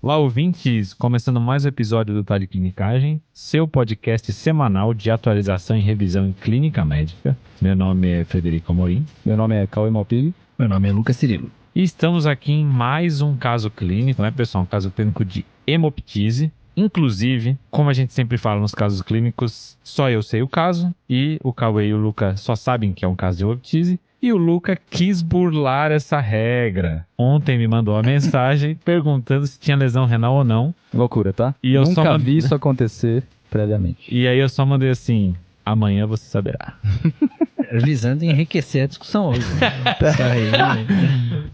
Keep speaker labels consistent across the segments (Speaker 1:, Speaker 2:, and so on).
Speaker 1: Olá, ouvintes! Começando mais um episódio do Tá de Clinicagem, seu podcast semanal de atualização e revisão em clínica médica. Meu nome é Frederico Amorim.
Speaker 2: Meu nome é Cauê Malpighi.
Speaker 3: Meu nome é Lucas Cirilo.
Speaker 1: E estamos aqui em mais um caso clínico, né, pessoal? Um caso clínico de hemoptise. Inclusive, como a gente sempre fala nos casos clínicos, só eu sei o caso e o Cauê e o Lucas só sabem que é um caso de hemoptise. E o Luca quis burlar essa regra. Ontem me mandou uma mensagem perguntando se tinha lesão renal ou não.
Speaker 2: Loucura, tá?
Speaker 1: E eu
Speaker 2: Nunca vi isso acontecer previamente.
Speaker 1: E aí eu só mandei assim, amanhã você saberá.
Speaker 3: Visando enriquecer a discussão hoje. Isso aí.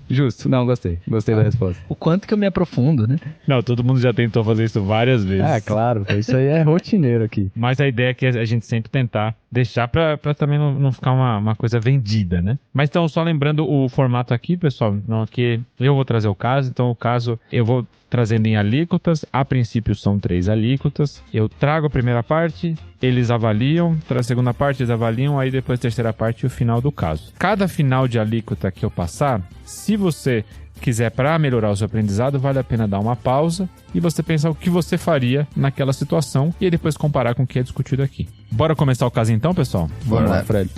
Speaker 2: Justo. Não, gostei. Gostei da resposta.
Speaker 3: O quanto que eu me aprofundo, né?
Speaker 1: Não, todo mundo já tentou fazer isso várias vezes.
Speaker 2: Ah, claro. Isso aí é rotineiro aqui.
Speaker 1: Mas a ideia é que a gente sempre tentar deixar pra também não ficar uma coisa vendida, né? Mas então, só lembrando o formato aqui, pessoal, não, aqui eu vou trazer o caso, então o caso eu vou trazendo em alíquotas, a princípio são 3 alíquotas, eu trago a primeira parte, eles avaliam, a segunda parte eles avaliam, aí depois a terceira parte e o final do caso. Cada final de alíquota que eu passar, se você quiser para melhorar o seu aprendizado, vale a pena dar uma pausa e você pensar o que você faria naquela situação e aí depois comparar com o que é discutido aqui. Bora começar o caso então, pessoal?
Speaker 2: Vamos lá, Fred.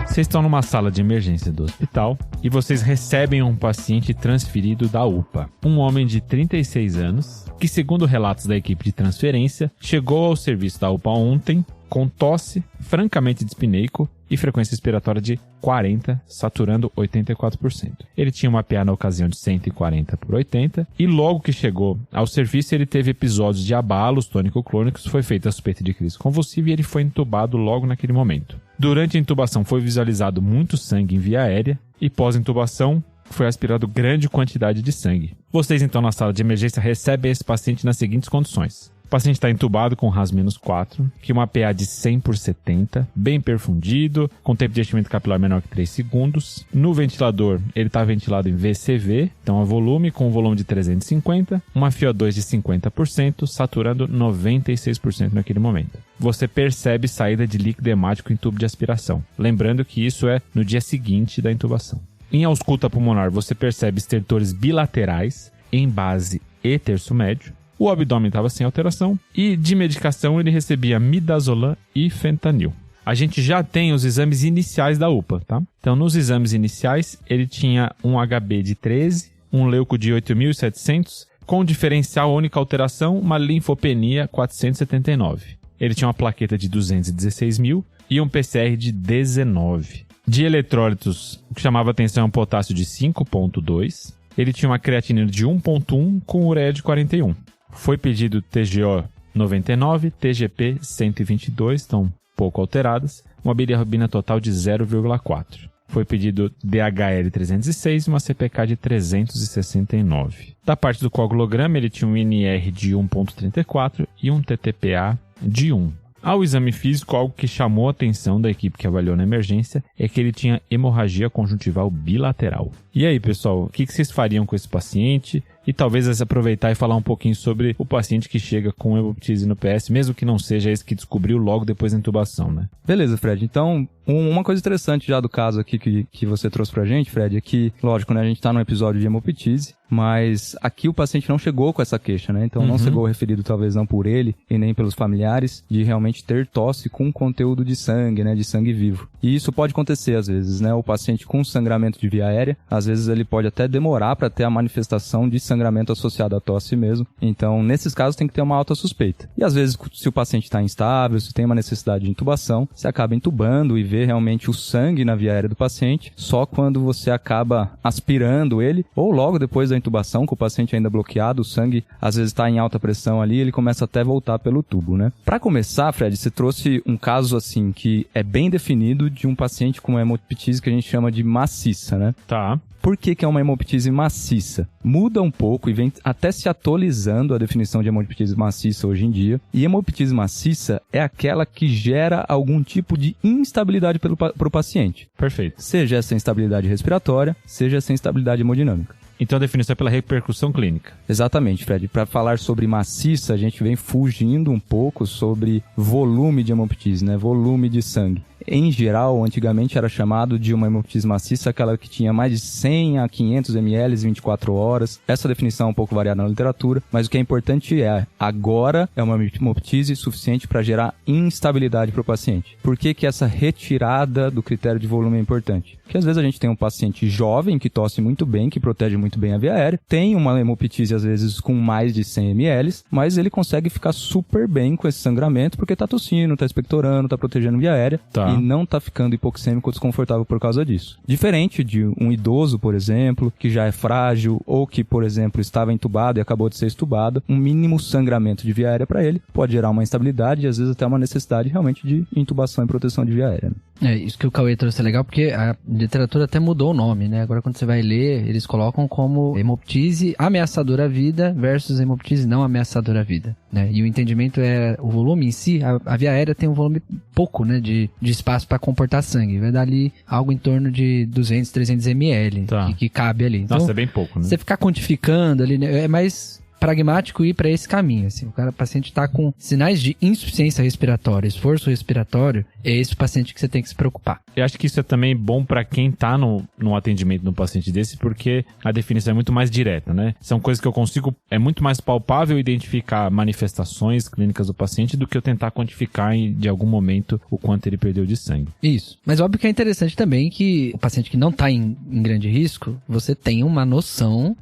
Speaker 1: Vocês estão numa sala de emergência do hospital e vocês recebem um paciente transferido da UPA. Um homem de 36 anos, que segundo relatos da equipe de transferência, chegou ao serviço da UPA ontem com tosse, francamente dispneico e frequência respiratória de 40, saturando 84%. Ele tinha uma PA na ocasião de 140/80 e logo que chegou ao serviço ele teve episódios de abalos tônico-clônicos, foi feita a suspeita de crise convulsiva e ele foi entubado logo naquele momento. Durante a intubação foi visualizado muito sangue em via aérea e pós-intubação foi aspirado grande quantidade de sangue. Vocês então na sala de emergência recebem esse paciente nas seguintes condições. O paciente está entubado com RAS-4, que é uma PA de 100/70, bem perfundido, com tempo de enchimento capilar menor que 3 segundos. No ventilador, ele está ventilado em VCV, então a volume, com um volume de 350, uma FiO2 de 50%, saturando 96% naquele momento. Você percebe saída de líquido hemático em tubo de aspiração. Lembrando que isso é no dia seguinte da intubação. Em ausculta pulmonar, você percebe estertores bilaterais em base e terço médio. O abdômen estava sem alteração e de medicação ele recebia midazolam e fentanil. A gente já tem os exames iniciais da UPA, tá? Então, nos exames iniciais, ele tinha um HB de 13, um leuco de 8.700, com diferencial única alteração, uma linfopenia 479. Ele tinha uma plaqueta de 216.000 e um PCR de 19. De eletrólitos, o que chamava atenção é um potássio de 5,2. Ele tinha uma creatinina de 1,1 com ureia de 41. Foi pedido TGO 99, TGP 122, estão pouco alteradas, uma bilirrubina total de 0,4. Foi pedido DHL 306 e uma CPK de 369. Da parte do coagulograma, ele tinha um NR de 1,34 e um TTPA de 1. Ao exame físico, algo que chamou a atenção da equipe que avaliou na emergência é que ele tinha hemorragia conjuntival bilateral. E aí, pessoal, o que vocês fariam com esse paciente? E talvez aproveitar e falar um pouquinho sobre o paciente que chega com hemoptise no PS, mesmo que não seja esse que descobriu logo depois da intubação, né?
Speaker 2: Beleza, Fred. Então, uma coisa interessante já do caso aqui que você trouxe pra gente, Fred, é que, lógico, né, a gente tá num episódio de hemoptise, mas aqui o paciente não chegou com essa queixa, né? Então não chegou referido, talvez não por ele e nem pelos familiares, de realmente ter tosse com conteúdo de sangue, né? De sangue vivo. E isso pode acontecer às vezes, né? O paciente com sangramento de via aérea, às vezes ele pode até demorar para ter a manifestação de sangramento associado à tosse mesmo. Então, nesses casos tem que ter uma alta suspeita. E às vezes, se o paciente está instável, se tem uma necessidade de intubação, você acaba intubando e vê realmente o sangue na via aérea do paciente só quando você acaba aspirando ele ou logo depois da intubação, com o paciente ainda bloqueado, o sangue às vezes está em alta pressão ali, ele começa até a voltar pelo tubo, né? Para começar, Fred, você trouxe um caso assim que é bem definido de um paciente com uma hemoptise que a gente chama de maciça, né?
Speaker 1: Tá.
Speaker 2: Por que é uma hemoptise maciça? Muda um pouco e vem até se atualizando a definição de hemoptise maciça hoje em dia. E hemoptise maciça é aquela que gera algum tipo de instabilidade para o paciente.
Speaker 1: Perfeito.
Speaker 2: Seja essa instabilidade respiratória, seja essa instabilidade hemodinâmica.
Speaker 1: Então a definição é pela repercussão clínica.
Speaker 2: Exatamente, Fred. Para falar sobre maciça, a gente vem fugindo um pouco sobre volume de hemoptise, né? Volume de sangue. em geral, antigamente era chamado de uma hemoptise maciça, aquela que tinha mais de 100 a 500 ml em 24 horas. Essa definição é um pouco variada na literatura, mas o que é importante agora é uma hemoptise suficiente para gerar instabilidade para o paciente. Por que essa retirada do critério de volume é importante? Porque às vezes a gente tem um paciente jovem que tosse muito bem, que protege muito bem a via aérea, tem uma hemoptise às vezes com mais de 100 ml, mas ele consegue ficar super bem com esse sangramento porque tá tossindo, tá expectorando, tá protegendo a via aérea e não tá ficando hipoxêmico ou desconfortável por causa disso. Diferente de um idoso, por exemplo, que já é frágil ou que, por exemplo, estava entubado e acabou de ser extubado, um mínimo sangramento de via aérea para ele pode gerar uma instabilidade e às vezes até uma necessidade realmente de intubação e proteção de via aérea.
Speaker 3: Isso que o Cauê trouxe é legal, porque a literatura até mudou o nome, né? Agora, quando você vai ler, eles colocam como hemoptise ameaçadora à vida versus hemoptise não ameaçadora à vida, né? E o entendimento é o volume em si, a via aérea tem um volume pouco, né? De espaço para comportar sangue. Vai dar ali algo em torno de 200, 300 ml que cabe ali. Então,
Speaker 1: nossa, é bem pouco, né?
Speaker 3: Você ficar quantificando ali, né? É mais pragmático ir para esse caminho, assim. O paciente está com sinais de insuficiência respiratória, esforço respiratório, é esse o paciente que você tem que se preocupar.
Speaker 1: Eu acho que isso é também bom para quem tá no atendimento de um paciente desse, porque a definição é muito mais direta, né? São coisas que eu consigo, é muito mais palpável identificar manifestações clínicas do paciente do que eu tentar quantificar de algum momento o quanto ele perdeu de sangue.
Speaker 3: Isso. Mas óbvio que é interessante também que o paciente que não tá em grande risco, você tenha uma noção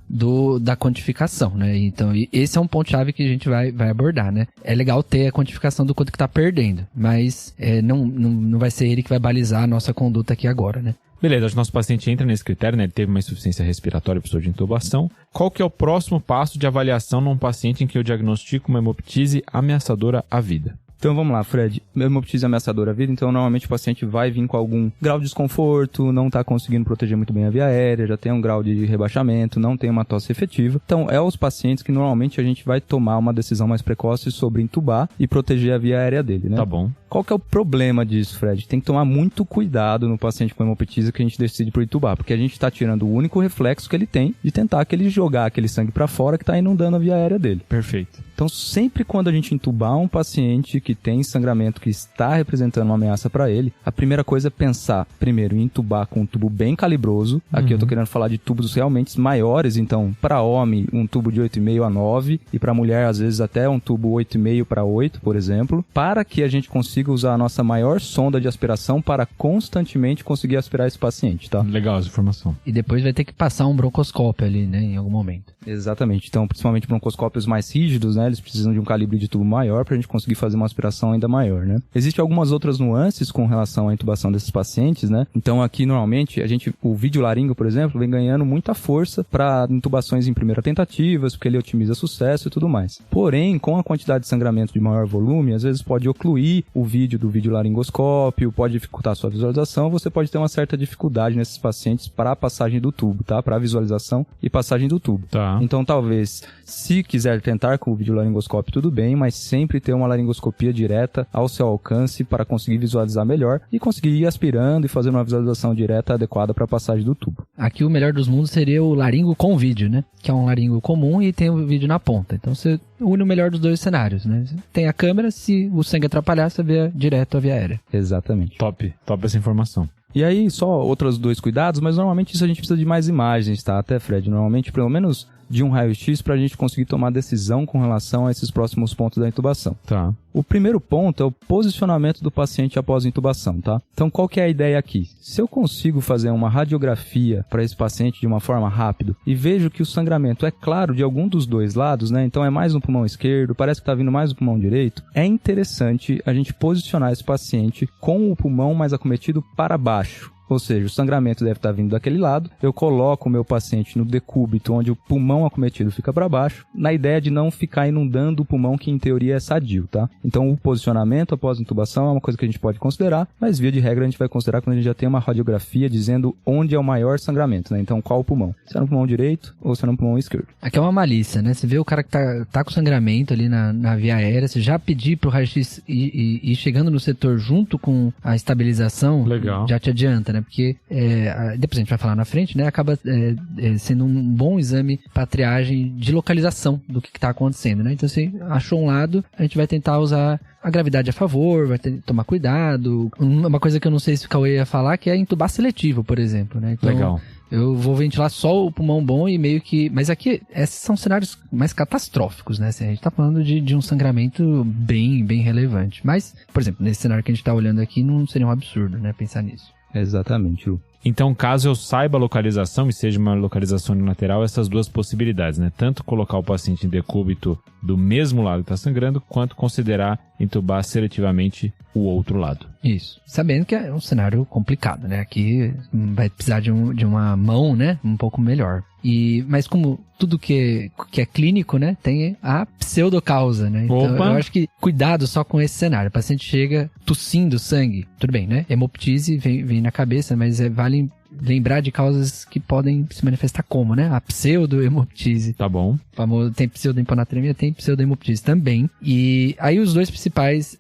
Speaker 3: da quantificação, né? Então, esse é um ponto-chave que a gente vai abordar, né? É legal ter a quantificação do quanto que tá perdendo, mas não vai ser ele que vai balizar a nossa conduta aqui agora, né?
Speaker 1: Beleza, acho que nosso paciente entra nesse critério, né? Ele teve uma insuficiência respiratória, precisou de intubação. Qual que é o próximo passo de avaliação num paciente em que eu diagnostico uma hemoptise ameaçadora à vida?
Speaker 2: Então vamos lá, Fred. Hemoptise ameaçadora à vida, então normalmente o paciente vai vir com algum grau de desconforto, não está conseguindo proteger muito bem a via aérea, já tem um grau de rebaixamento, não tem uma tosse efetiva. Então é os pacientes que normalmente a gente vai tomar uma decisão mais precoce sobre intubar e proteger a via aérea dele, né?
Speaker 1: Tá bom.
Speaker 2: Qual que é o problema disso, Fred? Tem que tomar muito cuidado no paciente com hemoptise que a gente decide por intubar, porque a gente está tirando o único reflexo que ele tem de tentar que ele jogar aquele sangue para fora que está inundando a via aérea dele.
Speaker 1: Perfeito.
Speaker 2: Então, sempre quando a gente intubar um paciente que tem sangramento que está representando uma ameaça para ele, a primeira coisa é pensar, primeiro, em intubar com um tubo bem calibroso. Aqui eu tô querendo falar de tubos realmente maiores, então, para homem, um tubo de 8,5 a 9, e para mulher, às vezes, até um tubo 8,5 para 8, por exemplo, para que a gente consiga usar a nossa maior sonda de aspiração para constantemente conseguir aspirar esse paciente, tá?
Speaker 1: Legal essa informação.
Speaker 3: E depois vai ter que passar um broncoscópio ali, né, em algum momento.
Speaker 2: Exatamente. Então, principalmente broncoscópios mais rígidos, né? Eles precisam de um calibre de tubo maior para a gente conseguir fazer uma aspiração ainda maior, né? Existem algumas outras nuances com relação à intubação desses pacientes, né? Então, aqui, normalmente, o vídeo laringo, por exemplo, vem ganhando muita força para intubações em primeira tentativa, porque ele otimiza sucesso e tudo mais. Porém, com a quantidade de sangramento de maior volume, às vezes pode ocluir o vídeo do videolaringoscópio, pode dificultar a sua visualização, você pode ter uma certa dificuldade nesses pacientes para a passagem do tubo, tá? Para a visualização e passagem do tubo.
Speaker 1: Tá.
Speaker 2: Então, talvez, se quiser tentar com o videolaringoscópio, tudo bem, mas sempre ter uma laringoscopia direta ao seu alcance para conseguir visualizar melhor e conseguir ir aspirando e fazer uma visualização direta adequada para a passagem do tubo.
Speaker 3: Aqui o melhor dos mundos seria o laringo com vídeo, né? Que é um laringo comum e tem o vídeo na ponta. Então você une o melhor dos dois cenários, né? Tem a câmera, se o sangue atrapalhar, você vê direto a via aérea.
Speaker 2: Exatamente.
Speaker 1: Top essa informação.
Speaker 2: E aí, só outros dois cuidados, mas normalmente isso a gente precisa de mais imagens, tá? Até, Fred, normalmente pelo menos de um raio-x para a gente conseguir tomar decisão com relação a esses próximos pontos da intubação.
Speaker 1: Tá.
Speaker 2: O primeiro ponto é o posicionamento do paciente após a intubação, tá? Então, qual que é a ideia aqui? Se eu consigo fazer uma radiografia para esse paciente de uma forma rápida e vejo que o sangramento é claro de algum dos dois lados, né? Então, é mais no pulmão esquerdo, parece que está vindo mais no pulmão direito, é interessante a gente posicionar esse paciente com o pulmão mais acometido para baixo. Ou seja, o sangramento deve estar vindo daquele lado, eu coloco o meu paciente no decúbito, onde o pulmão acometido fica para baixo, na ideia de não ficar inundando o pulmão, que em teoria é sadio, tá? Então, o posicionamento após a intubação é uma coisa que a gente pode considerar, mas via de regra a gente vai considerar quando a gente já tem uma radiografia dizendo onde é o maior sangramento, né? Então, qual o pulmão? Se é no pulmão direito ou se é no pulmão esquerdo.
Speaker 3: Aqui é uma malícia, né? Você vê o cara que tá com sangramento ali na via aérea, você já pedir pro raio-x ir chegando no setor junto com a estabilização,
Speaker 1: legal,
Speaker 3: já te adianta, né? né? Porque, depois a gente vai falar na frente, né? Acaba sendo um bom exame para triagem de localização do que está acontecendo, né? Então, se achou um lado, a gente vai tentar usar a gravidade a favor, vai ter que tomar cuidado. Uma coisa que eu não sei se o Cauê ia falar, que é entubar seletivo, por exemplo, né? Então,
Speaker 1: legal.
Speaker 3: Eu vou ventilar só o pulmão bom e meio que... Mas aqui, esses são cenários mais catastróficos, né? Assim, a gente tá falando de um sangramento bem relevante. Mas, por exemplo, nesse cenário que a gente tá olhando aqui, não seria um absurdo, né? Pensar nisso.
Speaker 2: Exatamente, Lu.
Speaker 1: Então, caso eu saiba a localização e seja uma localização unilateral, essas duas possibilidades, né? Tanto colocar o paciente em decúbito do mesmo lado que está sangrando, quanto considerar entubar seletivamente o outro lado.
Speaker 3: Isso. Sabendo que é um cenário complicado, né? Aqui vai precisar de uma mão, né? Um pouco melhor. Mas como tudo que é clínico, né? Tem a pseudocausa, né? Então, eu acho que cuidado só com esse cenário. O paciente chega tossindo sangue. Tudo bem, né? Hemoptise vem na cabeça, mas vale lembrar de causas que podem se manifestar como, né? A pseudo-hemoptise.
Speaker 1: Tá bom.
Speaker 3: Tem pseudo-hiponatremia, tem pseudo-hemoptise também. E aí os dois principais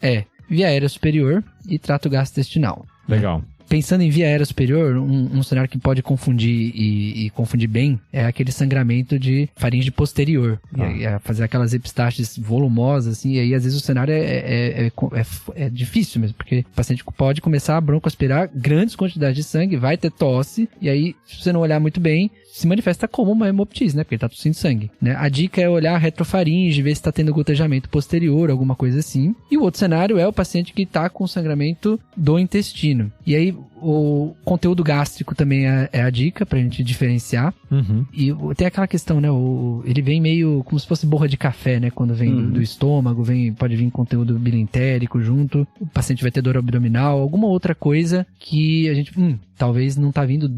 Speaker 3: via aérea superior e trato gastrointestinal.
Speaker 1: Legal.
Speaker 3: Pensando em via aérea superior, um cenário que pode confundir e confundir bem é aquele sangramento de faringe posterior. Fazer aquelas epistaxes volumosas, assim, e aí às vezes o cenário é difícil mesmo, porque o paciente pode começar a broncoaspirar grandes quantidades de sangue, vai ter tosse, e aí, se você não olhar muito bem, se manifesta como uma hemoptise, né? Porque ele tá tossindo sangue, né? A dica é olhar a retrofaringe, ver se tá tendo gotejamento posterior, alguma coisa assim. E o outro cenário é o paciente que tá com sangramento do intestino. E aí, o conteúdo gástrico também é a dica pra gente diferenciar.
Speaker 1: Uhum.
Speaker 3: E tem aquela questão, né? Ele vem meio como se fosse borra de café, né? Quando vem do estômago, pode vir conteúdo bilentérico junto. O paciente vai ter dor abdominal, alguma outra coisa que a gente... talvez não tá vindo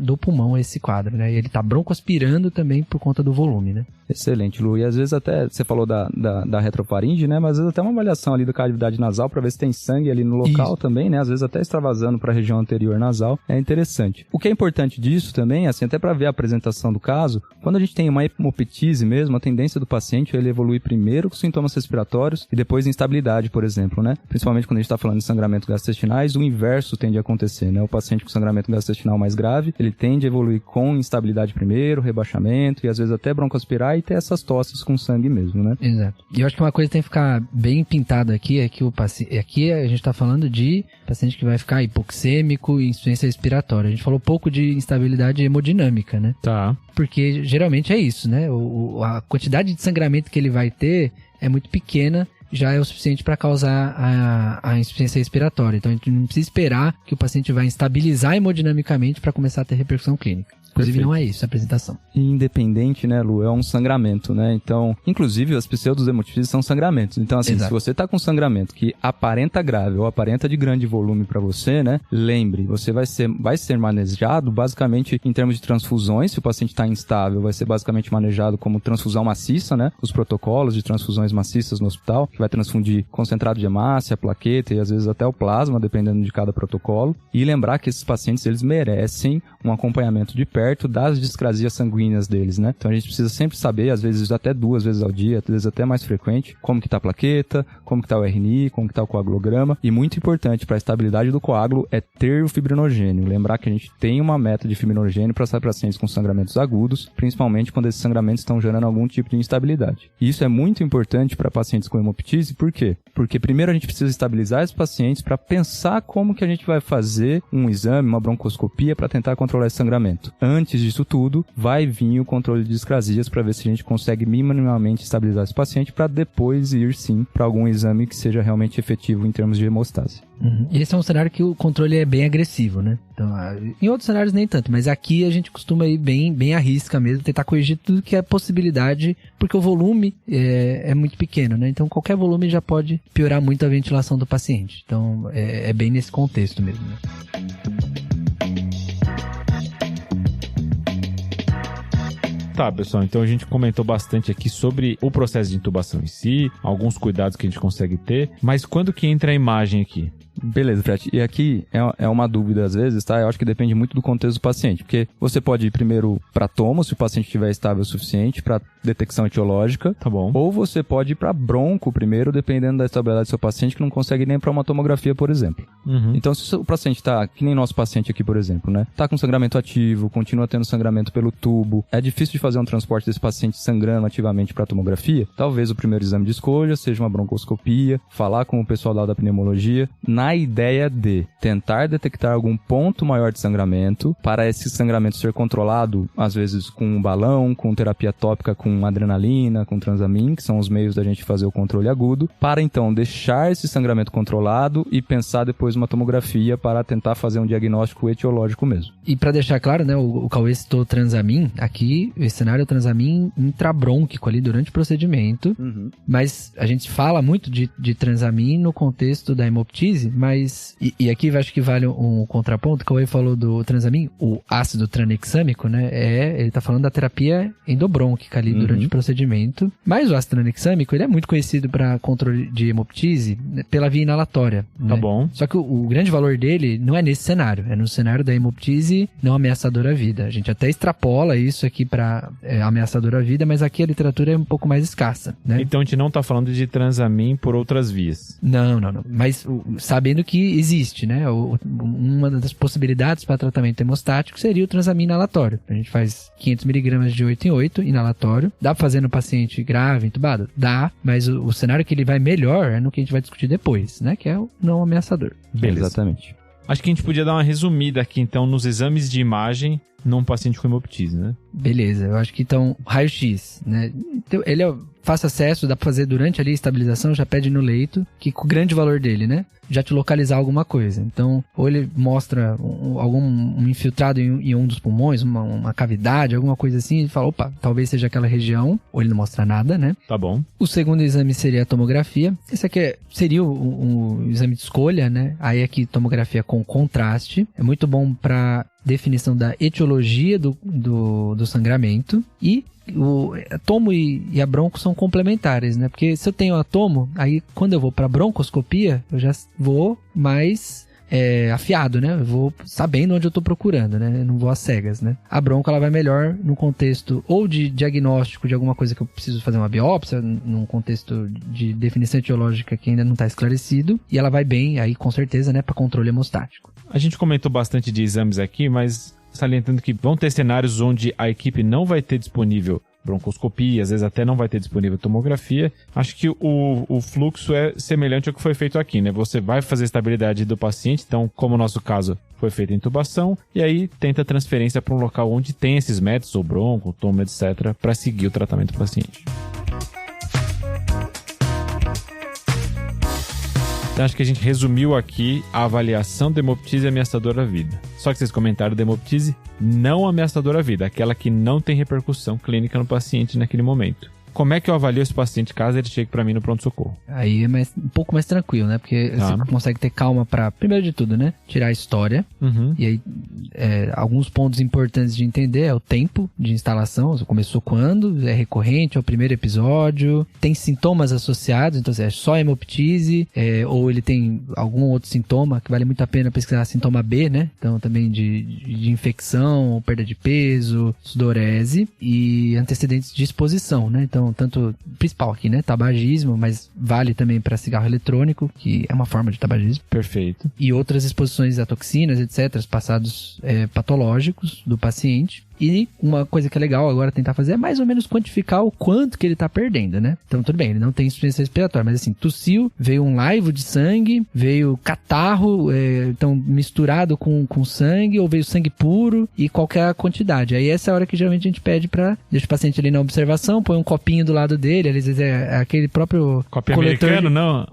Speaker 3: do pulmão esse quadro, né? E ele tá broncoaspirando também por conta do volume, né?
Speaker 2: Excelente, Lu. E às vezes até, você falou da retrofaringe, né? Mas às vezes até uma avaliação ali da cavidade nasal pra ver se tem sangue ali no local também, né? Às vezes até extravasando pra região anterior nasal. É interessante. O que é importante disso também, assim, até pra ver a apresentação do caso, quando a gente tem uma hemoptise mesmo, a tendência do paciente é ele evoluir primeiro com sintomas respiratórios e depois instabilidade, por exemplo, né? Principalmente quando a gente tá falando de sangramentos gastrointestinais, o inverso tende a acontecer, né? O paciente com sangramento gastrointestinal mais grave, ele tende a evoluir com instabilidade primeiro, rebaixamento e às vezes até broncoaspirar e ter essas tosses com sangue mesmo, né?
Speaker 3: Exato. E eu acho que uma coisa que tem que ficar bem pintada aqui é que o paciente... Aqui a gente tá falando de paciente que vai ficar hipoxêmico e insuficiência respiratória. A gente falou pouco de instabilidade hemodinâmica, né?
Speaker 1: Tá.
Speaker 3: Porque geralmente é isso, né? A quantidade de sangramento que ele vai ter é muito pequena, já é o suficiente para causar a insuficiência respiratória. Então a gente não precisa esperar que o paciente vai instabilizar hemodinamicamente para começar a ter repercussão clínica. Inclusive,
Speaker 2: Perfeito.
Speaker 3: não é isso a apresentação.
Speaker 2: Independente, né, Lu? É um sangramento, né? Então, inclusive, as pseudo-hemoptises são sangramentos. Então, assim, se você tá com sangramento que aparenta grave ou aparenta de grande volume para você, né? Lembre, você vai ser manejado basicamente em termos de transfusões. Se o paciente tá instável, vai ser basicamente manejado como transfusão maciça, né? Os protocolos de transfusões maciças no hospital, que vai transfundir concentrado de hemácia, plaqueta e às vezes até o plasma, dependendo de cada protocolo. E lembrar que esses pacientes, eles merecem um acompanhamento de perto das discrasias sanguíneas deles, né? Então a gente precisa sempre saber, às vezes até 2 vezes ao dia, às vezes até mais frequente, como que tá a plaqueta, como que tá o RNI, como que tá o coagulograma. E muito importante para a estabilidade do coágulo é ter o fibrinogênio. Lembrar que a gente tem uma meta de fibrinogênio para pacientes com sangramentos agudos, principalmente quando esses sangramentos estão gerando algum tipo de instabilidade. E isso é muito importante para pacientes com hemoptise, por quê? Porque primeiro a gente precisa estabilizar esses pacientes para pensar como que a gente vai fazer um exame, uma broncoscopia para tentar controlar esse sangramento. Antes disso tudo, vai vir o controle de discrasias para ver se a gente consegue minimamente estabilizar esse paciente para depois ir sim para algum exame que seja realmente efetivo em termos de hemostase.
Speaker 3: E esse é um cenário que o controle é bem agressivo, né? Então, em outros cenários nem tanto, mas aqui a gente costuma ir bem à risca mesmo, tentar corrigir tudo que é possibilidade, porque o volume é muito pequeno, né? Então qualquer volume já pode piorar muito a ventilação do paciente. Então é bem nesse contexto mesmo, né?
Speaker 1: Tá, pessoal, então a gente comentou bastante aqui sobre o processo de intubação em si, alguns cuidados que a gente consegue ter, mas quando que entra a imagem aqui?
Speaker 2: Beleza, Fred. E aqui é uma dúvida às vezes, tá? Eu acho que depende muito do contexto do paciente, porque você pode ir primeiro para tomo, se o paciente estiver estável o suficiente para detecção etiológica.
Speaker 1: Tá bom.
Speaker 2: Ou você pode ir para bronco primeiro, dependendo da estabilidade do seu paciente, que não consegue nem para uma tomografia, por exemplo. Então, se o paciente tá, que nem nosso paciente aqui, por exemplo, né? Tá com sangramento ativo, continua tendo sangramento pelo tubo, é difícil de fazer um transporte desse paciente sangrando ativamente para tomografia, talvez o primeiro exame de escolha seja uma broncoscopia, falar com o pessoal da pneumologia, na ideia de tentar detectar algum ponto maior de sangramento, para esse sangramento ser controlado, às vezes com um balão, com terapia tópica, com adrenalina, com transamin, que são os meios da gente fazer o controle agudo, para então deixar esse sangramento controlado e pensar depois uma tomografia para tentar fazer um diagnóstico etiológico mesmo.
Speaker 3: E para deixar claro, né, o Cauê citou transamin, aqui esse cenário é o transamin intrabrônquico ali durante o procedimento, mas a gente fala muito de transamin no contexto da hemoptise, mas, e aqui eu acho que vale um contraponto, o Cauê falou do transamin, o ácido tranexâmico, né, ele tá falando da terapia endobrônquica ali durante o procedimento, mas o ácido tranexâmico, ele é muito conhecido para controle de hemoptise pela via inalatória, né?
Speaker 1: Tá bom.
Speaker 3: Só que o grande valor dele não é nesse cenário, é no cenário da hemoptise não ameaçadora à vida. A gente até extrapola isso aqui para ameaçadora à vida, mas aqui a literatura é um pouco mais escassa, né?
Speaker 1: Então a gente não tá falando de transamin por outras vias.
Speaker 3: Não. Mas sabendo que existe, né? Uma das possibilidades para tratamento hemostático seria o transamin inalatório. A gente faz 500mg de 8 em 8 inalatório. Dá pra fazer no paciente grave, entubado? Dá, mas o cenário que ele vai melhor é no que a gente vai discutir depois, né? Que é o não ameaçador.
Speaker 1: Beleza.
Speaker 2: Exatamente.
Speaker 1: Acho que a gente podia dar uma resumida aqui, então, nos exames de imagem num paciente com hemoptise, né?
Speaker 3: Beleza, eu acho que então, raio-x, né? Então, ele é fácil acesso, dá pra fazer durante ali a estabilização, já pede no leito, que com o grande valor dele, né? Já te localizar alguma coisa. Então, ou ele mostra um infiltrado em um dos pulmões, uma cavidade, alguma coisa assim, e fala, opa, talvez seja aquela região, ou ele não mostra nada, né?
Speaker 1: Tá bom.
Speaker 3: O segundo exame seria a tomografia. Esse aqui seria o exame de escolha, né? Aí aqui, tomografia com contraste. É muito bom para definição da etiologia do sangramento. E a tomo e a bronco são complementares, né? Porque se eu tenho a tomo, aí quando eu vou para broncoscopia, eu já vou mais afiado, né? Eu vou sabendo onde eu tô procurando, né? Eu não vou às cegas, né? A bronco, ela vai melhor no contexto ou de diagnóstico de alguma coisa que eu preciso fazer uma biópsia, num contexto de definição etiológica que ainda não tá esclarecido, e ela vai bem aí, com certeza, né? Para controle hemostático.
Speaker 1: A gente comentou bastante de exames aqui, mas salientando que vão ter cenários onde a equipe não vai ter disponível broncoscopia, às vezes até não vai ter disponível tomografia. Acho que o fluxo é semelhante ao que foi feito aqui, né? Você vai fazer a estabilidade do paciente, então, como o nosso caso foi feita a intubação, e aí tenta a transferência para um local onde tem esses métodos, ou bronco, tomo, etc., para seguir o tratamento do paciente. Então acho que a gente resumiu aqui a avaliação da hemoptise ameaçadora à vida. Só que vocês comentaram da hemoptise não ameaçadora à vida, aquela que não tem repercussão clínica no paciente naquele momento. Como é que eu avalio esse paciente caso ele chegue pra mim no pronto-socorro?
Speaker 3: Aí é um pouco mais tranquilo, né? Porque você consegue ter calma pra, primeiro de tudo, né? Tirar a história. E aí, alguns pontos importantes de entender é o tempo de instalação. Você começou quando? É recorrente? É o primeiro episódio? Tem sintomas associados? Então, é só hemoptise? Ou ele tem algum outro sintoma que vale muito a pena pesquisar, sintoma B, né? Então, também de infecção, perda de peso, sudorese e antecedentes de exposição, né? Então, tanto principal aqui, né? Tabagismo, mas vale também para cigarro eletrônico, que é uma forma de tabagismo.
Speaker 1: Perfeito.
Speaker 3: E outras exposições a toxinas, etc., passados patológicos do paciente. E uma coisa que é legal agora tentar fazer é mais ou menos quantificar o quanto que ele tá perdendo, né? Então, tudo bem, ele não tem insuficiência respiratória, mas assim, tossiu, veio um laivo de sangue, veio catarro, então misturado com sangue, ou veio sangue puro, e qualquer quantidade. Aí essa é a hora que geralmente a gente pede pra deixar o paciente ali na observação, põe um copinho do lado dele, às vezes é aquele próprio
Speaker 1: copinho americano, não?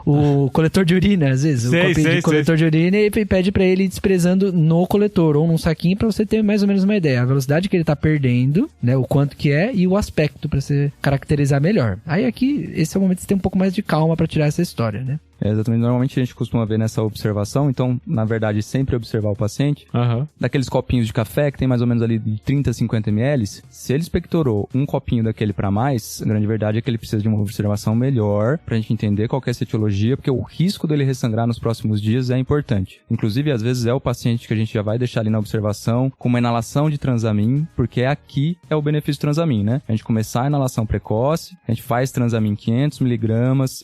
Speaker 3: O coletor de urina, às vezes, o copinho de coletor de urina, e pede pra ele ir desprezando no coletor, ou num saquinho, pra você ter mais ou menos uma ideia, a velocidade que ele tá perdendo, né, o quanto que é e o aspecto pra você caracterizar melhor. Aí aqui, esse é o momento que você tem um pouco mais de calma pra tirar essa história, né?
Speaker 2: Exatamente. Normalmente a gente costuma ver nessa observação, então, na verdade, sempre observar o paciente. Daqueles copinhos de café que tem mais ou menos ali de 30 a 50 ml, se ele expectorou um copinho daquele para mais, a grande verdade é que ele precisa de uma observação melhor pra gente entender qual que é essa etiologia, porque o risco dele ressangrar nos próximos dias é importante. Inclusive, às vezes é o paciente que a gente já vai deixar ali na observação com uma inalação de Transamin, porque aqui é o benefício do Transamin, né? A gente começar a inalação precoce, a gente faz Transamin 500 mg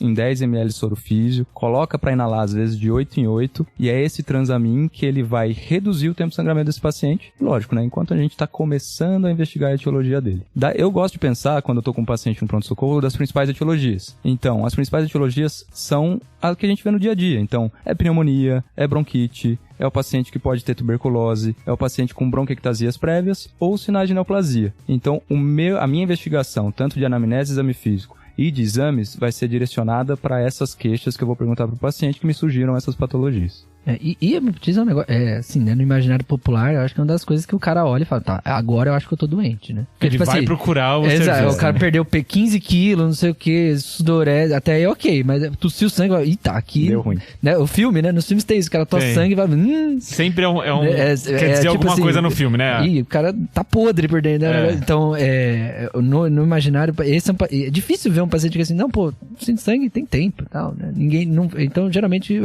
Speaker 2: em 10 ml de soro físio, coloca para inalar às vezes de 8 em 8, e é esse Transamin que ele vai reduzir o tempo de sangramento desse paciente. Lógico, né? Enquanto a gente está começando a investigar a etiologia dele. Eu gosto de pensar, quando eu tô com um paciente no pronto-socorro, das principais etiologias. Então, as principais etiologias são as que a gente vê no dia a dia. Então, é pneumonia, é bronquite, é o paciente que pode ter tuberculose, é o paciente com bronquiectasias prévias ou sinais de neoplasia. Então, a minha investigação, tanto de anamnese, exame físico e de exames, vai ser direcionada para essas queixas que eu vou perguntar para o paciente que me surgiram essas patologias.
Speaker 3: E a hemoptise é um negócio, assim, né, no imaginário popular, eu acho que é uma das coisas que o cara olha e fala, tá, agora eu acho que eu tô doente, né?
Speaker 1: Porque, ele tipo, vai assim, procurar o
Speaker 3: serviço.
Speaker 1: Exato,
Speaker 3: o cara perdeu 15 quilos, não sei o que, sudorese, até aí ok, mas tossiu sangue, e tá, aqui...
Speaker 2: Deu ruim.
Speaker 3: Né, o filme, né, nos filmes tem isso, o cara tosse sangue e vai...
Speaker 1: Sempre quer dizer tipo alguma assim, coisa no filme, né?
Speaker 3: Ih, o cara tá podre por dentro, né? Então, no imaginário, é difícil ver um paciente que assim, não, pô, sinto sangue tem tempo e tal, né? Então, geralmente,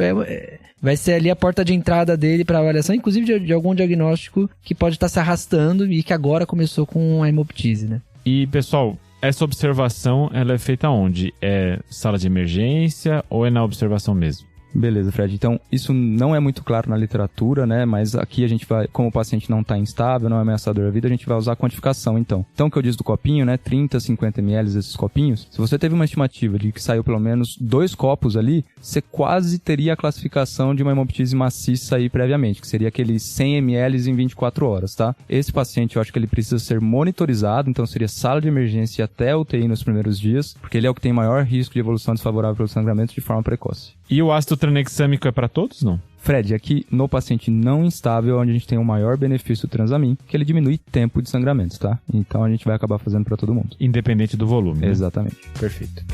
Speaker 3: vai ser ali a porta de entrada dele para avaliação, inclusive de algum diagnóstico que pode estar se arrastando e que agora começou com a hemoptise, né?
Speaker 1: E, pessoal, essa observação, ela é feita onde? É sala de emergência ou é na observação mesmo?
Speaker 2: Beleza, Fred. Então, isso não é muito claro na literatura, né? Mas aqui a gente vai, como o paciente não está instável, não é ameaçador à vida, a gente vai usar a quantificação, então. Então, o que eu disse do copinho, né? 30, 50 ml desses copinhos. Se você teve uma estimativa de que saiu pelo menos 2 copos ali, você quase teria a classificação de uma hemoptise maciça aí previamente, que seria aqueles 100 ml em 24 horas, tá? Esse paciente, eu acho que ele precisa ser monitorizado, então seria sala de emergência até UTI nos primeiros dias, porque ele é o que tem maior risco de evolução desfavorável pelo sangramento de forma precoce.
Speaker 1: E o ácido tranexâmico é para todos, não?
Speaker 2: Fred, aqui no paciente não instável, onde a gente tem o maior benefício do Transamin, que ele diminui tempo de sangramento, tá? Então a gente vai acabar fazendo para todo mundo.
Speaker 1: Independente do volume, né?
Speaker 2: Exatamente.
Speaker 1: Perfeito.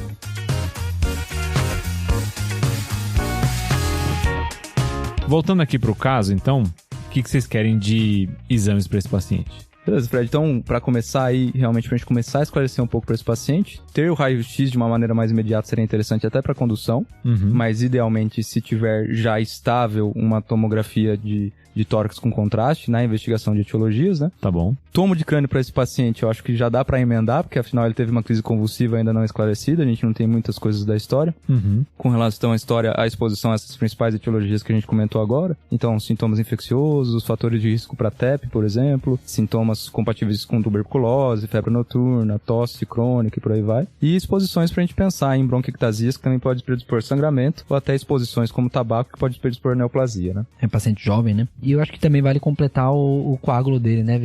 Speaker 1: Voltando aqui para o caso, então, o que vocês querem de exames para esse paciente?
Speaker 2: Beleza, Fred. Então, para começar aí, realmente pra gente começar a esclarecer um pouco para esse paciente, ter o raio-x de uma maneira mais imediata seria interessante até para condução, mas idealmente, se tiver já estável uma tomografia de tórax com contraste na investigação de etiologias, né?
Speaker 1: Tá bom.
Speaker 2: Tomo de crânio para esse paciente, eu acho que já dá para emendar, porque afinal ele teve uma crise convulsiva ainda não esclarecida, a gente não tem muitas coisas da história. Com relação à história, à exposição a essas principais etiologias que a gente comentou agora, então sintomas infecciosos, os fatores de risco para TEP, por exemplo, sintomas compatíveis com tuberculose, febre noturna, tosse crônica e por aí vai. E exposições pra gente pensar em bronquiectasias, que também pode predispor sangramento, ou até exposições como tabaco, que pode predispor neoplasia, né?
Speaker 3: É paciente jovem, né? E eu acho que também vale completar o coágulo dele, né?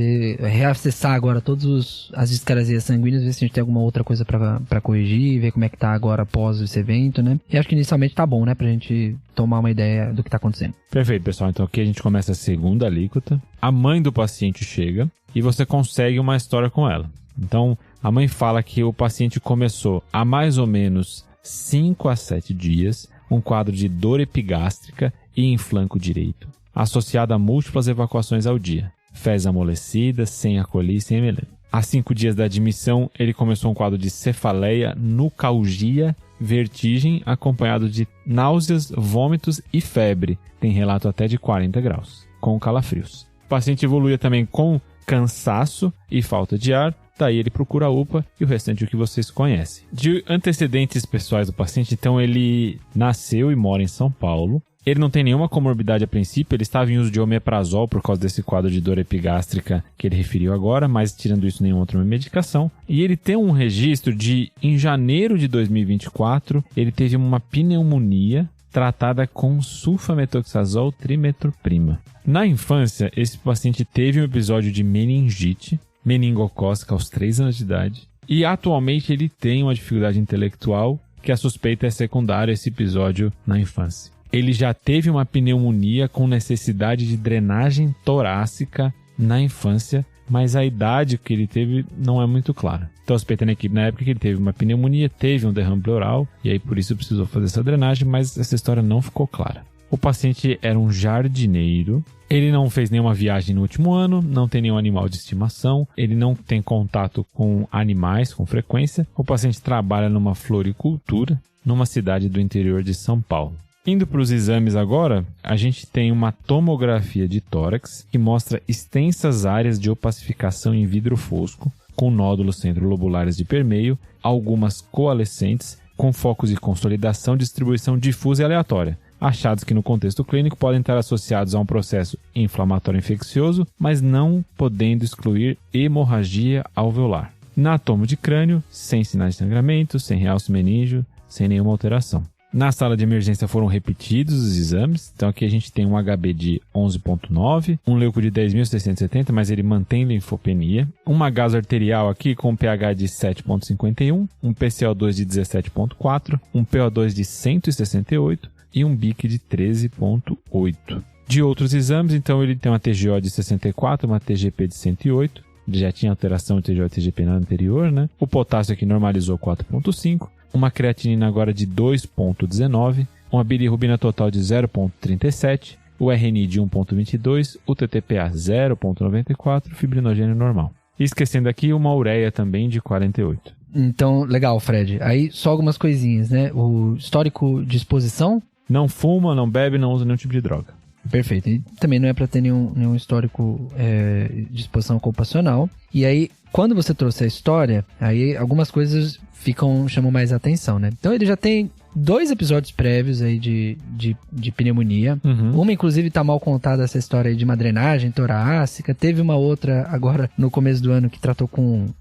Speaker 3: Reacessar agora todas as discrasias sanguíneas, ver se a gente tem alguma outra coisa pra corrigir, ver como é que tá agora após esse evento, né? E acho que inicialmente tá bom, né? Pra gente tomar uma ideia do que tá acontecendo.
Speaker 1: Perfeito, pessoal. Então aqui a gente começa a segunda alíquota. A mãe do paciente chega e você consegue uma história com ela. Então, a mãe fala que o paciente começou há mais ou menos 5 a 7 dias um quadro de dor epigástrica e em flanco direito, associado a múltiplas evacuações ao dia. Fezes amolecidas, sem acolher e sem emelema. Há 5 dias da admissão, ele começou um quadro de cefaleia, nucalgia, vertigem, acompanhado de náuseas, vômitos e febre. Tem relato até de 40 graus, com calafrios. O paciente evoluía também com cansaço e falta de ar, daí ele procura a UPA e o restante é o que vocês conhecem. De antecedentes pessoais do paciente, então ele nasceu e mora em São Paulo. Ele não tem nenhuma comorbidade a princípio, ele estava em uso de omeprazol por causa desse quadro de dor epigástrica que ele referiu agora, mas tirando isso, nenhuma outra medicação. E ele tem um registro de, em janeiro de 2024, ele teve uma pneumonia tratada com sulfametoxazol trimetroprima. Na infância, esse paciente teve um episódio de meningite meningocócica aos 3 anos de idade e atualmente ele tem uma dificuldade intelectual que a suspeita é secundária a esse episódio na infância. Ele já teve uma pneumonia com necessidade de drenagem torácica na infância, mas a idade que ele teve não é muito clara. Então, suspeitando a equipe na época que ele teve uma pneumonia, teve um derrame pleural, e aí por isso precisou fazer essa drenagem, mas essa história não ficou clara. O paciente era um jardineiro, ele não fez nenhuma viagem no último ano, não tem nenhum animal de estimação, ele não tem contato com animais com frequência. O paciente trabalha numa floricultura, numa cidade do interior de São Paulo. Indo para os exames agora, a gente tem uma tomografia de tórax que mostra extensas áreas de opacificação em vidro fosco, com nódulos centrolobulares de permeio, algumas coalescentes, com focos de consolidação, distribuição difusa e aleatória. Achados que no contexto clínico podem estar associados a um processo inflamatório infeccioso, mas não podendo excluir hemorragia alveolar. Na tomo de crânio, sem sinais de sangramento, sem realce meníngeo, sem nenhuma alteração. Na sala de emergência foram repetidos os exames, então aqui a gente tem um HB de 11.9, um leuco de 10.670, mas ele mantém linfopenia, uma gaso arterial aqui com pH de 7.51, um PCO2 de 17.4, um PO2 de 168 e um BIC de 13.8. De outros exames, então ele tem uma TGO de 64, uma TGP de 108, ele já tinha alteração de TGO e TGP na anterior, né? O potássio aqui normalizou 4.5, uma creatinina agora de 2.19, uma bilirrubina total de 0.37, o RNI de 1.22, o TTPA 0.94, fibrinogênio normal. E esquecendo aqui uma ureia também de 48.
Speaker 3: Então, legal, Fred. Aí só algumas coisinhas, né? O histórico de exposição?
Speaker 1: Não fuma, não bebe, não usa nenhum tipo de droga.
Speaker 3: Perfeito. E também não é para ter nenhum histórico de exposição ocupacional. E aí, quando você trouxe a história, aí algumas coisas chamam mais atenção, né? Então ele já tem 2 episódios prévios aí de pneumonia.
Speaker 1: Uhum.
Speaker 3: Uma, inclusive, tá mal contada essa história aí de uma drenagem torácica. Teve uma outra agora no começo do ano que tratou com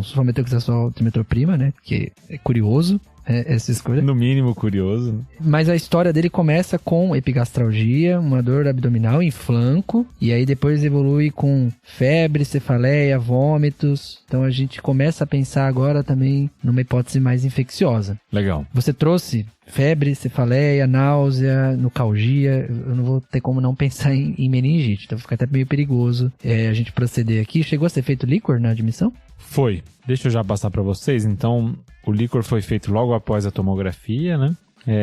Speaker 3: sulfamethoxazol trimetroprima, né? Que é curioso. Essa escolha.
Speaker 1: No mínimo curioso.
Speaker 3: Mas a história dele começa com epigastralgia, uma dor abdominal em flanco, e aí depois evolui com febre, cefaleia, vômitos. Então a gente começa a pensar agora também numa hipótese mais infecciosa.
Speaker 1: Legal.
Speaker 3: Você trouxe febre, cefaleia, náusea, nocalgia. Eu não vou ter como não pensar em meningite, então fica até meio perigoso a gente proceder aqui. Chegou a ser feito líquor na admissão?
Speaker 1: Foi. Deixa eu já passar para vocês. Então, o líquor foi feito logo após a tomografia, né?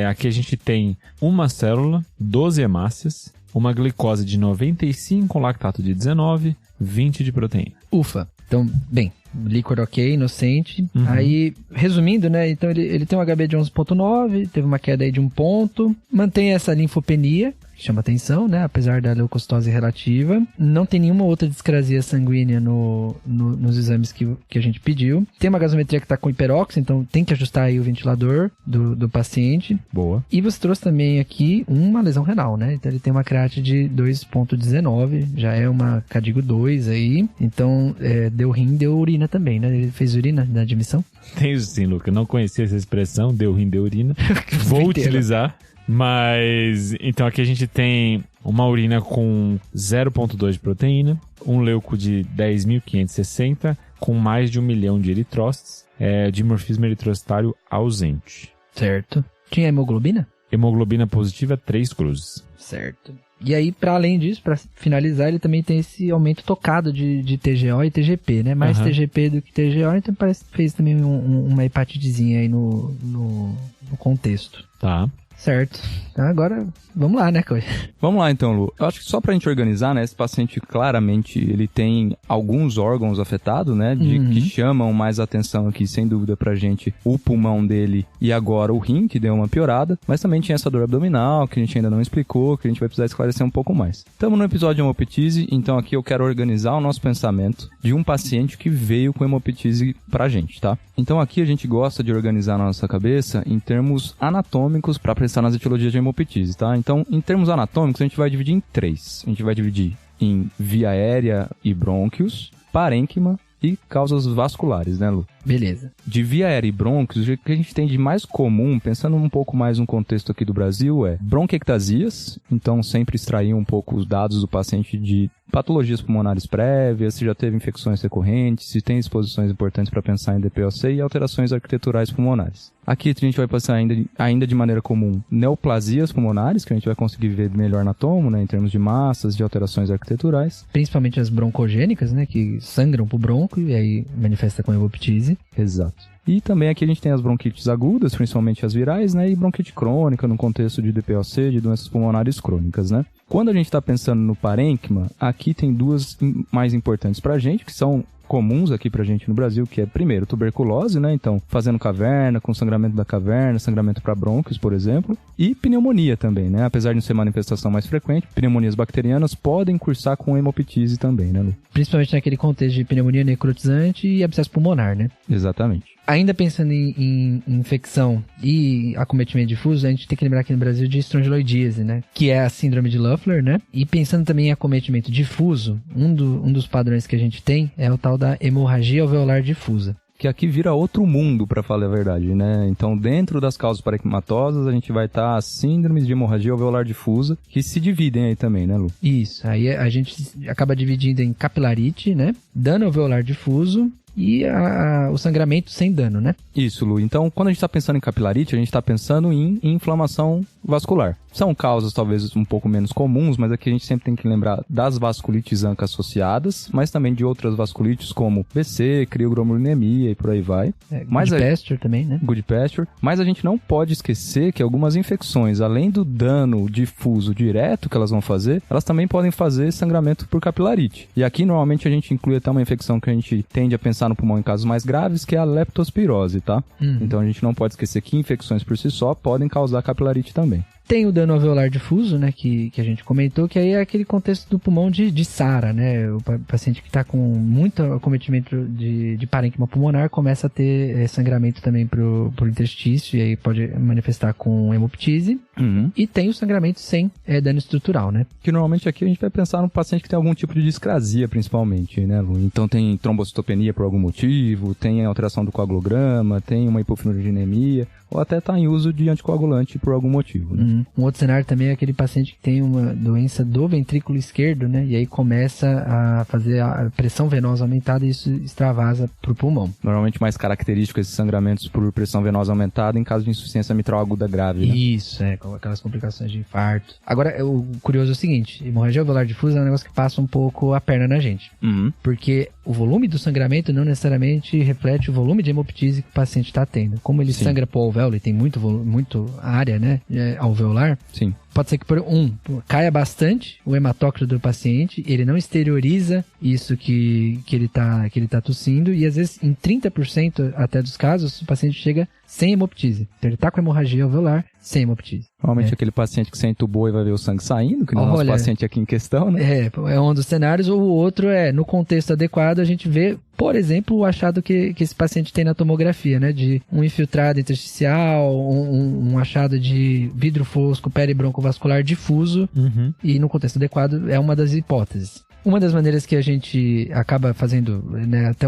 Speaker 1: Aqui a gente tem uma célula, 12 hemácias, uma glicose de 95, um lactato de 19, 20 de proteína.
Speaker 3: Ufa. Então, bem, líquor ok, inocente. Uhum. Aí, resumindo, né? Então, ele tem um HB de 11.9, teve uma queda aí de 1 ponto, mantém essa linfopenia, que chama atenção, né? Apesar da leucocitose relativa. Não tem nenhuma outra discrasia sanguínea nos exames que a gente pediu. Tem uma gasometria que está com hiperóxia, então tem que ajustar aí o ventilador do paciente.
Speaker 1: Boa.
Speaker 3: E você trouxe também aqui uma lesão renal, né? Então ele tem uma creat de 2.19, já é uma Cadigo 2 aí. Então deu rim, deu urina também, né? Ele fez urina na admissão?
Speaker 1: Tem sim, Luca. Eu não conhecia essa expressão, deu rim, deu urina. Vou utilizar. Mas, então aqui a gente tem uma urina com 0,2 de proteína, um leuco de 10.560, com mais de 1 milhão de eritrócitos, dimorfismo eritrocitário ausente.
Speaker 3: Certo. Tinha hemoglobina?
Speaker 1: Hemoglobina positiva, 3 cruzes.
Speaker 3: Certo. E aí, para além disso, para finalizar, ele também tem esse aumento tocado de TGO e TGP, né? Mais TGP do que TGO, então parece que fez também uma hepatitezinha aí no contexto.
Speaker 1: Tá.
Speaker 3: Certo. Então agora, vamos lá, né, Coy?
Speaker 2: Vamos lá então, Lu. Eu acho que só pra gente organizar, né, esse paciente claramente, ele tem alguns órgãos afetados, né, que chamam mais atenção aqui, sem dúvida, pra gente, o pulmão dele e agora o rim, que deu uma piorada, mas também tinha essa dor abdominal, que a gente ainda não explicou, que a gente vai precisar esclarecer um pouco mais. Estamos no episódio de hemoptise, então aqui eu quero organizar o nosso pensamento de um paciente que veio com hemoptise pra gente, tá? Então aqui a gente gosta de organizar a nossa cabeça em termos anatômicos para pensar nas etiologias de hemoptise, tá? Então, em termos anatômicos, a gente vai dividir em 3. A gente vai dividir em via aérea e brônquios, parênquima e causas vasculares, né, Lu?
Speaker 3: Beleza.
Speaker 2: De via aérea e brônquios, o que a gente tem de mais comum, pensando um pouco mais no contexto aqui do Brasil, é bronquiectasias. Então, sempre extrair um pouco os dados do paciente de patologias pulmonares prévias, se já teve infecções recorrentes, se tem exposições importantes para pensar em DPOC e alterações arquiteturais pulmonares. Aqui a gente vai passar ainda de maneira comum neoplasias pulmonares, que a gente vai conseguir ver melhor na tomo, né, em termos de massas, de alterações arquiteturais.
Speaker 3: Principalmente as broncogênicas, né, que sangram pro bronco e aí manifesta com evoptise.
Speaker 2: Exato. E também aqui a gente tem as bronquites agudas, principalmente as virais, né, e bronquite crônica no contexto de DPOC, de doenças pulmonares crônicas, né. Quando a gente está pensando no parênquima, aqui tem duas mais importantes pra gente, que são comuns aqui pra gente no Brasil, que é, primeiro, tuberculose, né? Então, fazendo caverna, com sangramento da caverna, sangramento para brônquios, por exemplo, e pneumonia também, né? Apesar de não ser manifestação mais frequente, pneumonias bacterianas podem cursar com hemoptise também, né, Lu?
Speaker 3: Principalmente naquele contexto de pneumonia necrotizante e abscesso pulmonar, né?
Speaker 2: Exatamente.
Speaker 3: Ainda pensando em infecção e acometimento difuso, a gente tem que lembrar aqui no Brasil de estrongiloidíase, né? Que é a síndrome de Loeffler, né? E pensando também em acometimento difuso, um dos padrões que a gente tem é o tal da hemorragia alveolar difusa.
Speaker 2: Que aqui vira outro mundo, para falar a verdade, né? Então, dentro das causas parênquimatosas, a gente vai estar as síndromes de hemorragia alveolar difusa, que se dividem aí também, né, Lu?
Speaker 3: Isso, aí a gente acaba dividindo em capilarite, né? Dano alveolar difuso e o sangramento sem dano, né?
Speaker 2: Isso, Lu. Então, quando a gente está pensando em capilarite, a gente está pensando em inflamação vascular. São causas talvez um pouco menos comuns, mas aqui a gente sempre tem que lembrar das vasculites ANCA associadas, mas também de outras vasculites como BC, crioglomerulinemia e por aí vai.
Speaker 3: Goodpasture também, né?
Speaker 2: Goodpasture. Mas a gente não pode esquecer que algumas infecções, além do dano difuso direto que elas vão fazer, elas também podem fazer sangramento por capilarite. E aqui normalmente a gente inclui até uma infecção que a gente tende a pensar no pulmão em casos mais graves, que é a leptospirose, tá? Então a gente não pode esquecer que infecções por si só podem causar capilarite também.
Speaker 3: Tem o dano alveolar difuso, né, que a gente comentou, que aí é aquele contexto do pulmão de SARA, né, o paciente que está com muito acometimento de parênquima pulmonar começa a ter sangramento também pro interstício, e aí pode manifestar com hemoptise, e tem o sangramento sem dano estrutural, né.
Speaker 2: Que normalmente aqui a gente vai pensar num paciente que tem algum tipo de discrasia, principalmente, né, Lu? Então tem trombocitopenia por algum motivo, tem alteração do coagulograma, tem uma hipofibromialgia, ou até está em uso de anticoagulante por algum motivo, né?
Speaker 3: Um outro cenário também é aquele paciente que tem uma doença do ventrículo esquerdo, né? E aí começa a fazer a pressão venosa aumentada e isso extravasa para o pulmão.
Speaker 2: Normalmente mais característico esses sangramentos por pressão venosa aumentada em caso de insuficiência mitral aguda grave, né?
Speaker 3: Isso, com aquelas complicações de infarto. Agora, o curioso é o seguinte, hemorragia alveolar difusa é um negócio que passa um pouco a perna na gente. Porque o volume do sangramento não necessariamente reflete o volume de hemoptise que o paciente está tendo. Como ele sangra pro alvéolo e tem muito área, né, alveolar,
Speaker 2: sim,
Speaker 3: pode ser que caia bastante o hematócrito do paciente, ele não exterioriza isso que ele tá tossindo, e às vezes em 30% até dos casos o paciente chega sem hemoptise. Então ele tá com hemorragia alveolar sem hemoptise.
Speaker 2: Normalmente aquele paciente que você entubou e vai ver o sangue saindo, que não é o nosso paciente aqui em questão, né?
Speaker 3: É um dos cenários, ou o outro no contexto adequado, a gente vê, por exemplo, o achado que esse paciente tem na tomografia, né? De um infiltrado intersticial, um achado de vidro fosco peribroncovascular difuso, e no contexto adequado é uma das hipóteses. Uma das maneiras que a gente acaba fazendo, né, até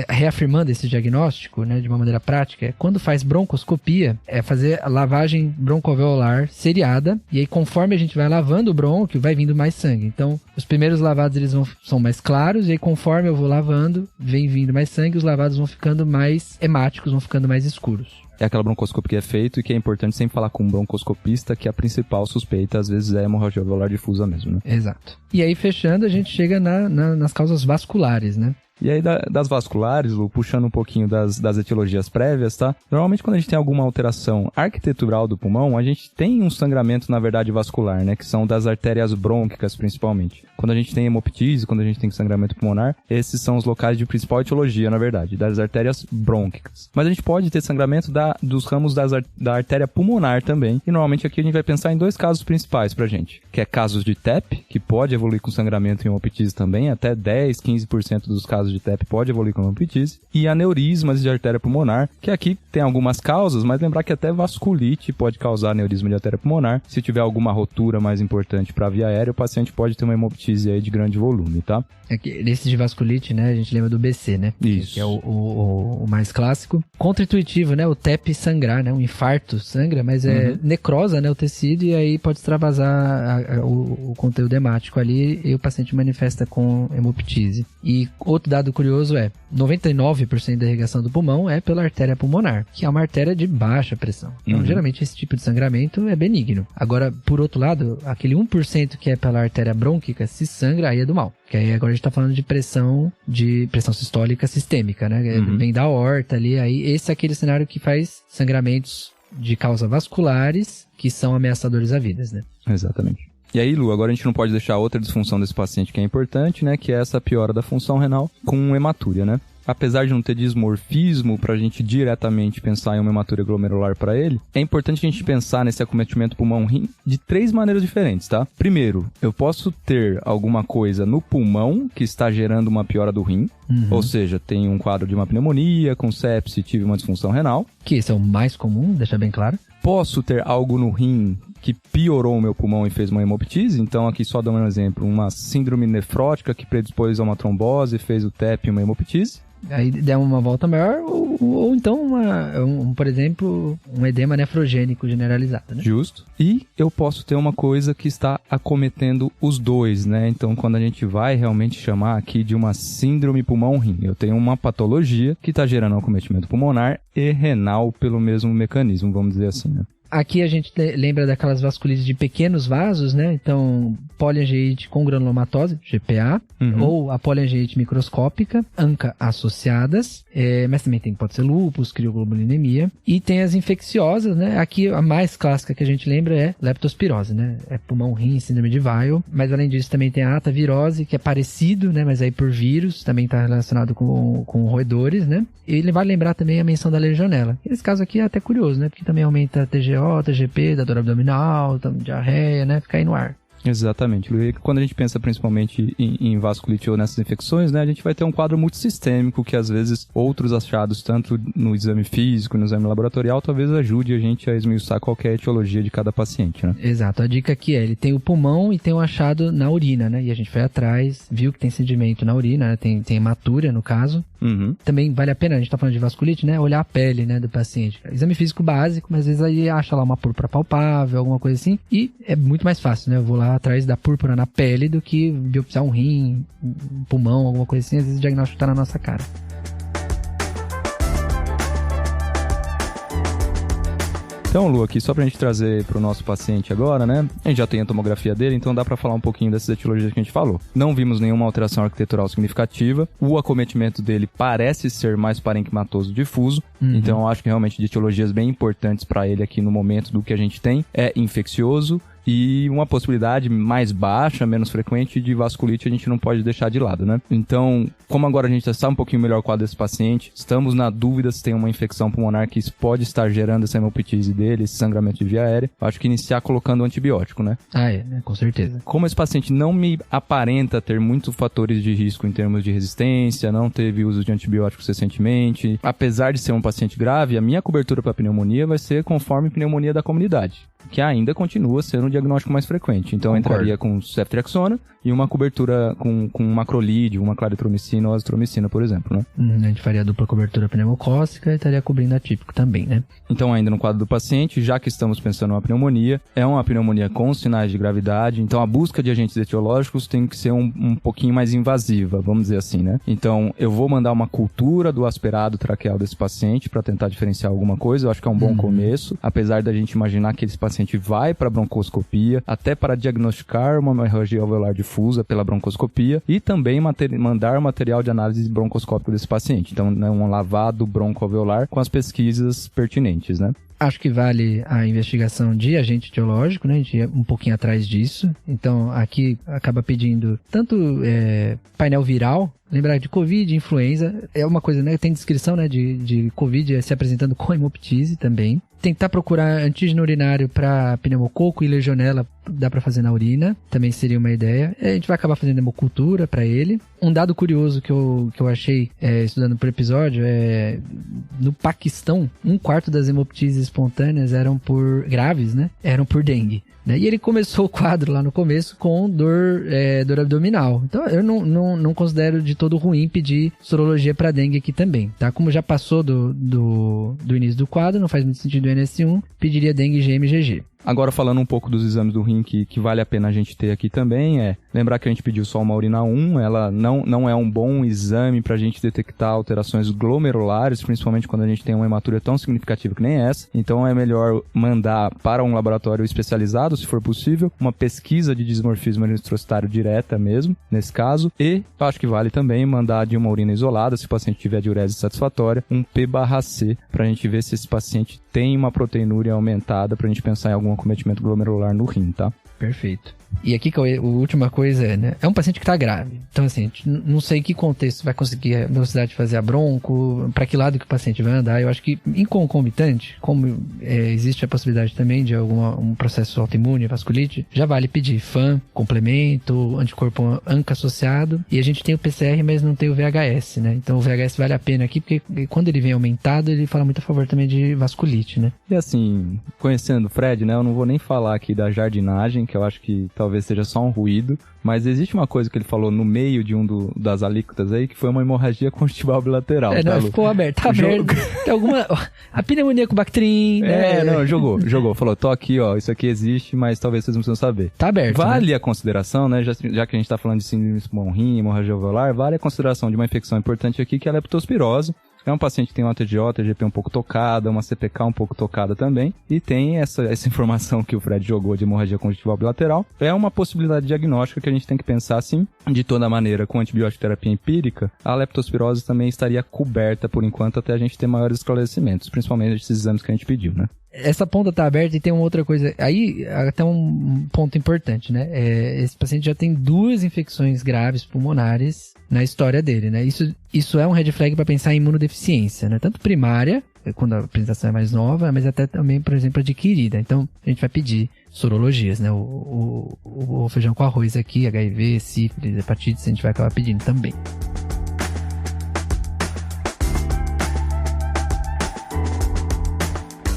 Speaker 3: reafirmando esse diagnóstico, né, de uma maneira prática, é quando faz broncoscopia, é fazer a lavagem broncoalveolar seriada, e aí conforme a gente vai lavando o brônquio, vai vindo mais sangue. Então, os primeiros lavados eles são mais claros, e aí conforme eu vou lavando, vem vindo mais sangue, os lavados vão ficando mais hemáticos, vão ficando mais escuros.
Speaker 2: É aquela broncoscopia que é feita e que é importante sempre falar com um broncoscopista que a principal suspeita, às vezes, é a hemorragia alveolar difusa mesmo, né?
Speaker 3: Exato. E aí, fechando, a gente chega nas causas vasculares, né?
Speaker 2: E aí, das vasculares, Lu, puxando um pouquinho das etiologias prévias, tá? Normalmente, quando a gente tem alguma alteração arquitetural do pulmão, a gente tem um sangramento, na verdade, vascular, né? Que são das artérias brônquicas, principalmente. Quando a gente tem hemoptise, quando a gente tem sangramento pulmonar, esses são os locais de principal etiologia, na verdade, das artérias brônquicas. Mas a gente pode ter sangramento dos ramos da artéria pulmonar também. E, normalmente, aqui a gente vai pensar em dois casos principais pra gente. Que é casos de TEP, que pode evoluir com sangramento e hemoptise também, até 10, 15% dos casos casos de TEP, pode evoluir com hemoptise. E aneurismas de artéria pulmonar, que aqui tem algumas causas, mas lembrar que até vasculite pode causar aneurisma de artéria pulmonar. Se tiver alguma rotura mais importante para a via aérea, o paciente pode ter uma hemoptise aí de grande volume, tá?
Speaker 3: Esse de vasculite, né, a gente lembra do BC, né?
Speaker 2: Isso.
Speaker 3: Que é o mais clássico. Contra-intuitivo, né, o TEP sangrar, né, um infarto sangra, mas necrosa, né, o tecido, e aí pode extravasar o conteúdo hemático ali e o paciente manifesta com hemoptise. E outro dado curioso é, 99% da irrigação do pulmão é pela artéria pulmonar, que é uma artéria de baixa pressão. Então, geralmente, esse tipo de sangramento é benigno. Agora, por outro lado, aquele 1% que é pela artéria brônquica, se sangra, aí é do mal. Que aí agora a gente tá falando de pressão sistólica sistêmica, né? Vem da aorta ali, aí esse é aquele cenário que faz sangramentos de causa vasculares que são ameaçadores à vida, né?
Speaker 2: Exatamente. E aí, Lu, agora a gente não pode deixar outra disfunção desse paciente que é importante, né? Que é essa piora da função renal com hematúria, né? Apesar de não ter dismorfismo para a gente diretamente pensar em uma hematúria glomerular para ele, é importante a gente pensar nesse acometimento pulmão-rim de 3 maneiras diferentes, tá? Primeiro, eu posso ter alguma coisa no pulmão que está gerando uma piora do rim, ou seja, tem um quadro de uma pneumonia, com sepse, tive uma disfunção renal.
Speaker 3: Que esse é o mais comum, deixa bem claro.
Speaker 2: Posso ter algo no rim que piorou o meu pulmão e fez uma hemoptise, então aqui só dando um exemplo, uma síndrome nefrótica que predispôs a uma trombose, fez o TEP e uma hemoptise.
Speaker 3: Aí der uma volta maior, ou então, por exemplo, um edema nefrogênico generalizado, né?
Speaker 2: Justo. E eu posso ter uma coisa que está acometendo os dois, né? Então, quando a gente vai realmente chamar aqui de uma síndrome pulmão-rim, eu tenho uma patologia que está gerando acometimento pulmonar e renal pelo mesmo mecanismo, vamos dizer assim, né?
Speaker 3: Aqui a gente lembra daquelas vasculites de pequenos vasos, né? Então, poliangeite com granulomatose, GPA, ou a poliangeite microscópica, ANCA associadas, mas também pode ser lúpus, crioglobulinemia, e tem as infecciosas, né? Aqui a mais clássica que a gente lembra é leptospirose, né? É pulmão-rim, síndrome de Weil, mas além disso também tem a atavirose, que é parecido, né? Mas aí por vírus, também está relacionado com roedores, né? E vale lembrar também a menção da legionela. Esse caso aqui é até curioso, né? Porque também aumenta a TGO, TGP, da dor abdominal, diarreia, né? Fica aí no ar.
Speaker 2: Exatamente, Luiz. Quando a gente pensa principalmente em vasculite ou nessas infecções, né, a gente vai ter um quadro multissistêmico que às vezes outros achados, tanto no exame físico e no exame laboratorial, talvez ajude a gente a esmiuçar qualquer etiologia de cada paciente, né?
Speaker 3: Exato, a dica aqui é, ele tem o pulmão e tem um achado na urina, né? E a gente foi atrás, viu que tem sedimento na urina, né? Tem hematúria no caso. Também vale a pena, a gente tá falando de vasculite, né? Olhar a pele, né, do paciente. Exame físico básico, mas às vezes aí acha lá uma púrpura palpável, alguma coisa assim, e é muito mais fácil, né? Eu vou lá atrás da púrpura na pele do que biopsiar um rim, um pulmão, alguma coisa assim. Às vezes o diagnóstico tá na nossa cara.
Speaker 2: Então, Lu, aqui só pra gente trazer pro nosso paciente agora, né? A gente já tem a tomografia dele, então dá pra falar um pouquinho dessas etiologias que a gente falou. Não vimos nenhuma alteração arquitetural significativa. O acometimento dele parece ser mais parenquimatoso difuso. Então, eu acho que realmente de etiologias bem importantes pra ele aqui no momento do que a gente tem é infeccioso, e uma possibilidade mais baixa, menos frequente de vasculite a gente não pode deixar de lado, né? Então, como agora a gente já sabe um pouquinho melhor o quadro desse paciente, estamos na dúvida se tem uma infecção pulmonar que pode estar gerando essa hemoptise dele, esse sangramento de via aérea, acho que iniciar colocando antibiótico, né?
Speaker 3: Né? Com certeza.
Speaker 2: Como esse paciente não me aparenta ter muitos fatores de risco em termos de resistência, não teve uso de antibióticos recentemente, apesar de ser um paciente grave, a minha cobertura para pneumonia vai ser conforme pneumonia da comunidade, que ainda continua sendo um diagnóstico mais frequente. Então, eu entraria com ceftriaxona e uma cobertura com macrolídeo, uma claritromicina ou azitromicina, por exemplo, né?
Speaker 3: A gente faria a dupla cobertura pneumocócica e estaria cobrindo atípico também, né?
Speaker 2: Então, ainda no quadro do paciente, já que estamos pensando em uma pneumonia, é uma pneumonia com sinais de gravidade, então a busca de agentes etiológicos tem que ser um pouquinho mais invasiva, vamos dizer assim, né? Então, eu vou mandar uma cultura do aspirado traqueal desse paciente para tentar diferenciar alguma coisa, eu acho que é um bom começo, apesar da gente imaginar que esse paciente vai para broncoscopia, até para diagnosticar uma hemorragia alveolar difusa pela broncoscopia e também mandar material de análise broncoscópica desse paciente. Então, um lavado broncoalveolar com as pesquisas pertinentes, né?
Speaker 3: Acho que vale a investigação de agente etiológico, né? A gente ia um pouquinho atrás disso. Então, aqui acaba pedindo tanto painel viral, lembrar de Covid, influenza, é uma coisa, né? Tem descrição, né, de Covid se apresentando com hemoptise também. Tentar procurar antígeno urinário para pneumococo e legionela, dá para fazer na urina, também seria uma ideia. A gente vai acabar fazendo hemocultura para ele. Um dado curioso que eu achei estudando por episódio é no Paquistão, 1/4 das hemoptises espontâneas graves, né? Eram por dengue. E ele começou o quadro lá no começo com dor abdominal. Então eu não considero de todo ruim pedir sorologia para dengue aqui também, tá? Como já passou do início do quadro, não faz muito sentido o NS1, pediria dengue, IgM e IgG.
Speaker 2: Agora, falando um pouco dos exames do rim que vale a pena a gente ter aqui também, lembrar que a gente pediu só uma urina 1, ela não é um bom exame para a gente detectar alterações glomerulares, principalmente quando a gente tem uma hematuria tão significativa que nem essa. Então é melhor mandar para um laboratório especializado, se for possível, uma pesquisa de dismorfismo eritrocitário direta mesmo, nesse caso. E acho que vale também mandar de uma urina isolada, se o paciente tiver diurese satisfatória, um P/C, para a gente ver se esse paciente tem uma proteinúria aumentada, para a gente pensar em algum acometimento glomerular no rim, tá?
Speaker 3: Perfeito. E aqui a última coisa né? É um paciente que tá grave. Então, assim, a gente não sei em que contexto vai conseguir a velocidade de fazer a bronco, para que lado que o paciente vai andar. Eu acho que em concomitante, como existe a possibilidade também de um processo autoimune, vasculite, já vale pedir FAM, complemento, anticorpo ANCA associado. E a gente tem o PCR, mas não tem o VHS, né? Então o VHS vale a pena aqui, porque quando ele vem aumentado, ele fala muito a favor também de vasculite, né?
Speaker 2: E assim, conhecendo o Fred, né? Eu não vou nem falar aqui da jardinagem, que eu acho que talvez seja só um ruído, mas existe uma coisa que ele falou no meio de das alíquotas aí, que foi uma hemorragia conjuntival bilateral.
Speaker 3: Não, ficou aberto. Tá aberto. Tem alguma... A pneumonia com Bactrim, né?
Speaker 2: Jogou. Falou, tô aqui, ó, isso aqui existe, mas talvez vocês não precisam saber.
Speaker 3: Tá aberto,
Speaker 2: vale, né? A consideração, né, já que a gente tá falando de síndrome de pulmão-rim, hemorragia alveolar, vale a consideração de uma infecção importante aqui, que é a leptospirose. É um paciente que tem uma TGO, TGP um pouco tocada, uma CPK um pouco tocada também, e tem essa informação que o Fred jogou de hemorragia conjuntival bilateral. É uma possibilidade diagnóstica que a gente tem que pensar, assim, de toda maneira, com antibiótico terapia empírica, a leptospirose também estaria coberta por enquanto até a gente ter maiores esclarecimentos, principalmente esses exames que a gente pediu, né?
Speaker 3: Essa ponta tá aberta e tem uma outra coisa, aí até um ponto importante, né? Esse paciente já tem 2 infecções graves pulmonares na história dele, né? Isso é um red flag para pensar em imunodeficiência, né? Tanto primária, quando a apresentação é mais nova, mas até também, por exemplo, adquirida. Então, a gente vai pedir sorologias, né? O feijão com arroz aqui, HIV, sífilis, hepatite, a gente vai acabar pedindo também.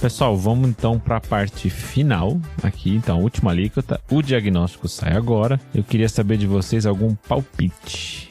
Speaker 1: Pessoal, vamos então para a parte final aqui, então, última alíquota. O diagnóstico sai agora. Eu queria saber de vocês algum palpite.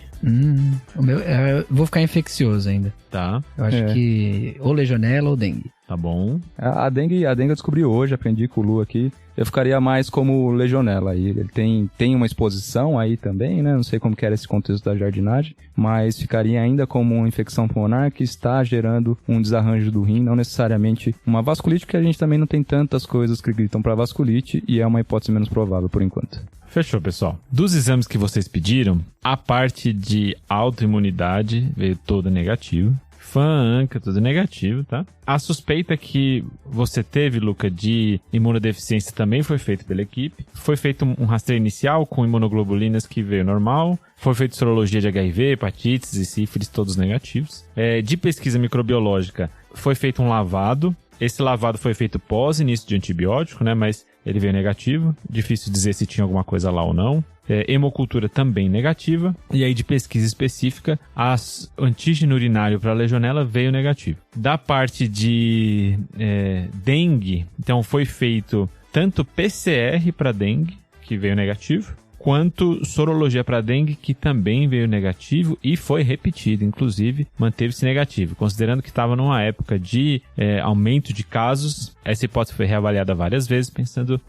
Speaker 3: Eu vou ficar infeccioso ainda.
Speaker 1: Tá.
Speaker 3: Eu acho que ou legionela ou dengue.
Speaker 1: Tá bom.
Speaker 2: A dengue eu descobri hoje, aprendi com o Lu aqui. Eu ficaria mais como legionela aí. Ele tem uma exposição aí também, né? Não sei como que era esse contexto da jardinagem, mas ficaria ainda como uma infecção pulmonar que está gerando um desarranjo do rim, não necessariamente uma vasculite, porque a gente também não tem tantas coisas que gritam para vasculite e é uma hipótese menos provável por enquanto.
Speaker 1: Fechou, pessoal. Dos exames que vocês pediram, a parte de autoimunidade veio toda negativa. FAM, ANCA, tudo negativo, tá? A suspeita que você teve, Luca, de imunodeficiência também foi feita pela equipe. Foi feito um rastreio inicial com imunoglobulinas que veio normal. Foi feita sorologia de HIV, hepatites e sífilis, todos negativos. De pesquisa microbiológica, foi feito um lavado. Esse lavado foi feito pós início de antibiótico, né? Mas ele veio negativo. Difícil dizer se tinha alguma coisa lá ou não. Hemocultura também negativa. E aí, de pesquisa específica, antígeno urinário para legionela veio negativo. Da parte de dengue, então foi feito tanto PCR para dengue, que veio negativo, quanto sorologia para dengue, que também veio negativo e foi repetido, inclusive, manteve-se negativo. Considerando que estava numa época de aumento de casos, essa hipótese foi reavaliada várias vezes, pensando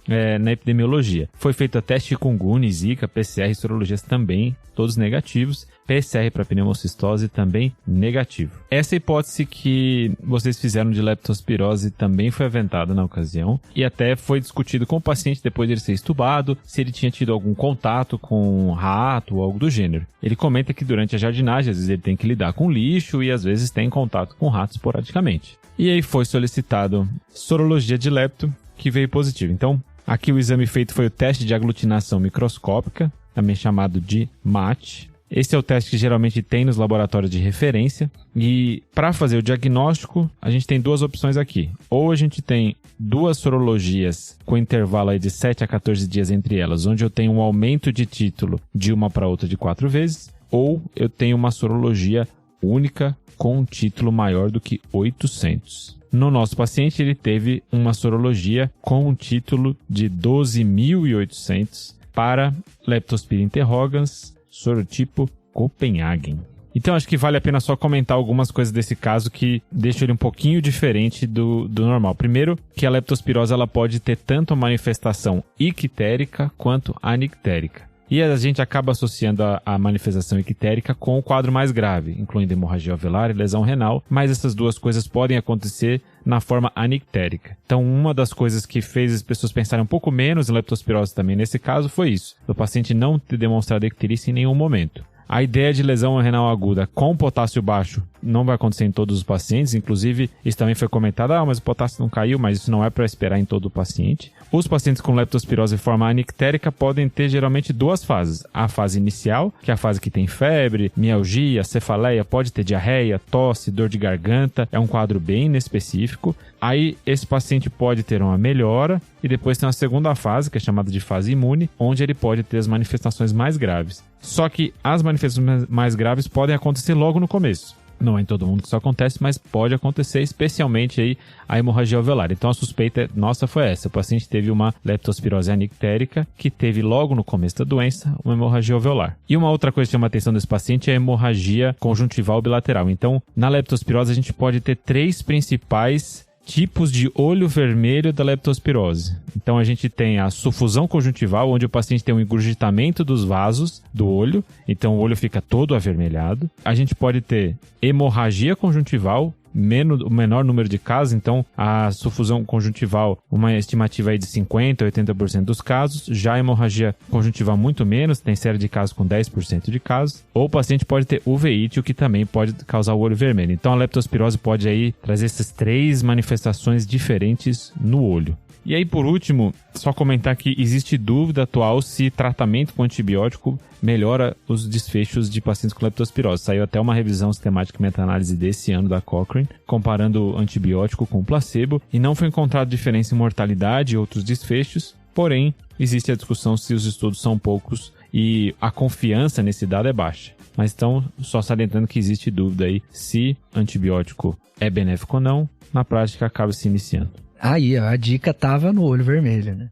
Speaker 1: na epidemiologia. Foi feito a teste de chikungunya, Zika, PCR e sorologias também, todos negativos. PCR para pneumocistose também negativo. Essa hipótese que vocês fizeram de leptospirose também foi aventada na ocasião e até foi discutido com o paciente depois de ele ser estubado, se ele tinha tido algum contato com rato ou algo do gênero. Ele comenta que durante a jardinagem, às vezes ele tem que lidar com lixo e às vezes tem contato com ratos esporadicamente. E aí foi solicitado sorologia de lepto, que veio positivo. Então, aqui o exame feito foi o teste de aglutinação microscópica, também chamado de MAT. Esse é o teste que geralmente tem nos laboratórios de referência. E para fazer o diagnóstico, a gente tem 2 opções aqui. Ou a gente tem 2 sorologias com intervalo aí de 7 a 14 dias entre elas, onde eu tenho um aumento de título de uma para outra de 4 vezes. Ou eu tenho uma sorologia única com um título maior do que 800. No nosso paciente, ele teve uma sorologia com um título de 12.800 para Leptospira interrogans, sorotipo Copenhagen. Então, acho que vale a pena só comentar algumas coisas desse caso que deixam ele um pouquinho diferente do normal. Primeiro, que a leptospirose ela pode ter tanto a manifestação ictérica quanto anictérica. E a gente acaba associando a manifestação ictérica com o quadro mais grave, incluindo hemorragia alveolar e lesão renal, mas essas 2 coisas podem acontecer na forma anictérica. Então, uma das coisas que fez as pessoas pensarem um pouco menos em leptospirose também nesse caso foi isso, o paciente não ter demonstrado icterícia em nenhum momento. A ideia de lesão renal aguda com potássio baixo não vai acontecer em todos os pacientes. Inclusive, isso também foi comentado. Mas o potássio não caiu, mas isso não é para esperar em todo o paciente. Os pacientes com leptospirose de forma anictérica podem ter geralmente 2 fases. A fase inicial, que é a fase que tem febre, mialgia, cefaleia, pode ter diarreia, tosse, dor de garganta. É um quadro bem inespecífico. Aí, esse paciente pode ter uma melhora e depois tem uma segunda fase, que é chamada de fase imune, onde ele pode ter as manifestações mais graves. Só que as manifestações mais graves podem acontecer logo no começo. Não é em todo mundo que isso acontece, mas pode acontecer, especialmente aí a hemorragia alveolar. Então a suspeita nossa foi essa. O paciente teve uma leptospirose anictérica que teve logo no começo da doença uma hemorragia alveolar. E uma outra coisa que chama a atenção desse paciente é a hemorragia conjuntival bilateral. Então, na leptospirose a gente pode ter 3 principais tipos de olho vermelho da leptospirose. Então a gente tem a sufusão conjuntival, onde o paciente tem um engurgitamento dos vasos do olho, então o olho fica todo avermelhado. A gente pode ter hemorragia conjuntival, o menor número de casos, então a sufusão conjuntival, uma estimativa aí de 50% a 80% dos casos, já a hemorragia conjuntival muito menos, tem série de casos com 10% de casos, ou o paciente pode ter uveíte, o que também pode causar o olho vermelho. Então a leptospirose pode aí trazer essas 3 manifestações diferentes no olho. E aí, por último, só comentar que existe dúvida atual se tratamento com antibiótico melhora os desfechos de pacientes com leptospirose. Saiu até uma revisão sistemática e meta-análise desse ano da Cochrane, comparando antibiótico com placebo, e não foi encontrada diferença em mortalidade e outros desfechos, porém, existe a discussão se os estudos são poucos e a confiança nesse dado é baixa. Mas então, só salientando que existe dúvida aí se antibiótico é benéfico ou não, na prática acaba se iniciando.
Speaker 3: Aí, ó, a dica tava no olho vermelho, né?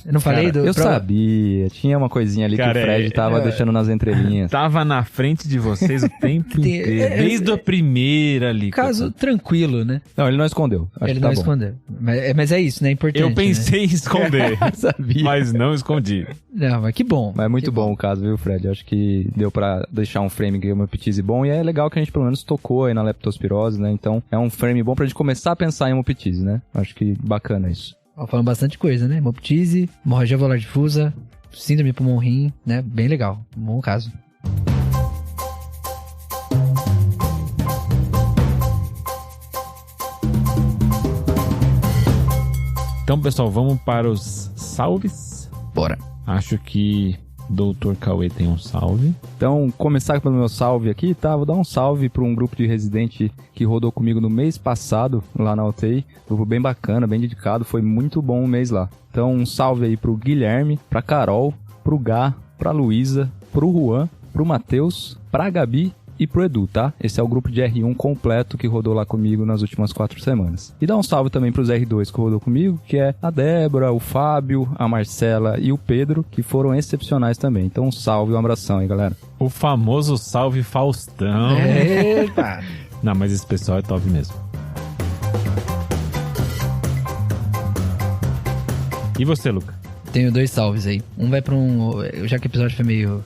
Speaker 3: Eu não falei
Speaker 2: do... Eu sabia, tinha uma coisinha ali, cara, que o Fred tava deixando nas entrelinhas.
Speaker 1: Tava na frente de vocês o tempo inteiro, desde a primeira ali.
Speaker 3: Caso tranquilo, né?
Speaker 2: Não, ele não escondeu.
Speaker 3: Ele não escondeu. Mas é isso, né? É importante.
Speaker 1: Eu pensei em esconder,
Speaker 2: sabia,
Speaker 1: mas não escondi.
Speaker 3: Não, mas que bom.
Speaker 2: Mas é muito bom o caso, viu, Fred? Acho que deu pra deixar um frame que é uma hemoptise bom, e é legal que a gente pelo menos tocou aí na leptospirose, né? Então é um frame bom pra gente começar a pensar em hemoptise, né? Acho que bacana isso.
Speaker 3: Falando bastante coisa, né? Hemoptise, hemorragia alveolar difusa, síndrome pulmão-rim, né? Bem legal. Bom caso.
Speaker 1: Então, pessoal, vamos para os salves?
Speaker 3: Bora.
Speaker 1: Acho que Dr. Cauê tem um salve.
Speaker 2: Então, começar pelo meu salve aqui, tá? Vou dar um salve para um grupo de residente que rodou comigo no mês passado, lá na UTI. Grupo bem bacana, bem dedicado, foi muito bom o mês lá. Então, um salve aí pro Guilherme, pra Carol, pro Gá, pra Luísa, pro Juan, pro Matheus, pra Gabi e pro Edu, tá? Esse é o grupo de R1 completo que rodou lá comigo nas últimas 4 semanas. E dá um salve também pros R2 que rodou comigo, que é a Débora, o Fábio, a Marcela e o Pedro, que foram excepcionais também. Então um salve e um abração aí, galera.
Speaker 1: O famoso salve Faustão.
Speaker 3: Eita!
Speaker 1: Não, mas esse pessoal é top mesmo. E você, Luca?
Speaker 3: Tenho 2 salves aí. Um vai pra já que o episódio foi meio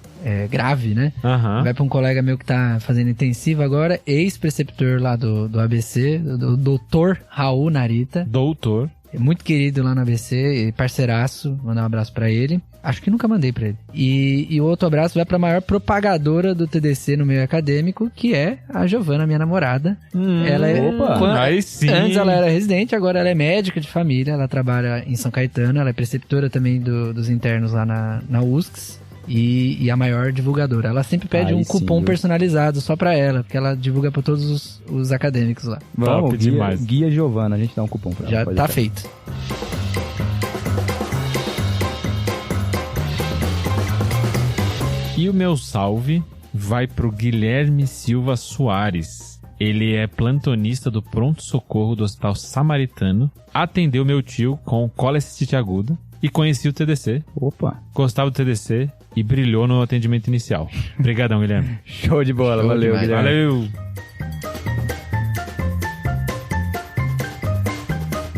Speaker 3: grave, né?
Speaker 1: Uhum.
Speaker 3: Vai pra um colega meu que tá fazendo intensivo agora, ex-preceptor lá do ABC, do Dr. Raul Narita.
Speaker 1: Doutor.
Speaker 3: Muito querido lá no ABC, parceiraço, mandar um abraço pra ele. Acho que nunca mandei pra ele. E o outro abraço vai pra maior propagadora do TDC no meio acadêmico, que é a Giovana, minha namorada. Ela é...
Speaker 1: Aí sim.
Speaker 3: Antes ela era residente, agora ela é médica de família, ela trabalha em São Caetano, ela é preceptora também dos internos lá na USCS. e a maior divulgadora. Ela sempre pede um cupom personalizado só pra ela, porque ela divulga pra todos os acadêmicos lá.
Speaker 2: Vamos, demais. Guia Giovana, a gente dá um cupom pra ela.
Speaker 3: Já tá feito.
Speaker 1: E o meu salve vai pro Guilherme Silva Soares. Ele é plantonista do pronto-socorro do Hospital Samaritano, atendeu meu tio com colecistite aguda e conheci o TDC.
Speaker 2: Opa!
Speaker 1: Gostava do TDC e brilhou no atendimento inicial. Obrigadão, Guilherme.
Speaker 2: Show de bola, valeu, Guilherme.
Speaker 1: Valeu!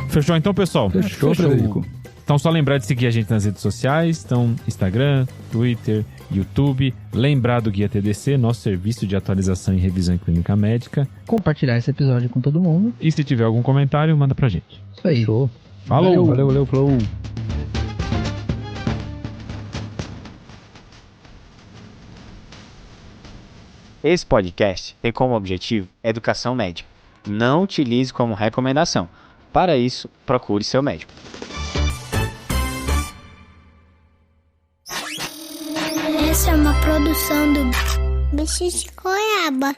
Speaker 1: Fechou então, pessoal?
Speaker 2: Fechou, Frederico.
Speaker 1: Então, só lembrar de seguir a gente nas redes sociais. Então, Instagram, Twitter, YouTube. Lembrar do Guia TDC, nosso serviço de atualização e revisão em clínica médica.
Speaker 3: Compartilhar esse episódio com todo mundo.
Speaker 1: E se tiver algum comentário, manda pra gente.
Speaker 3: Isso aí.
Speaker 2: Show.
Speaker 1: Falou!
Speaker 2: Valeu, falou!
Speaker 4: Esse podcast tem como objetivo educação médica. Não utilize como recomendação. Para isso, procure seu médico.
Speaker 5: Essa é uma produção do Bicho de Goiaba.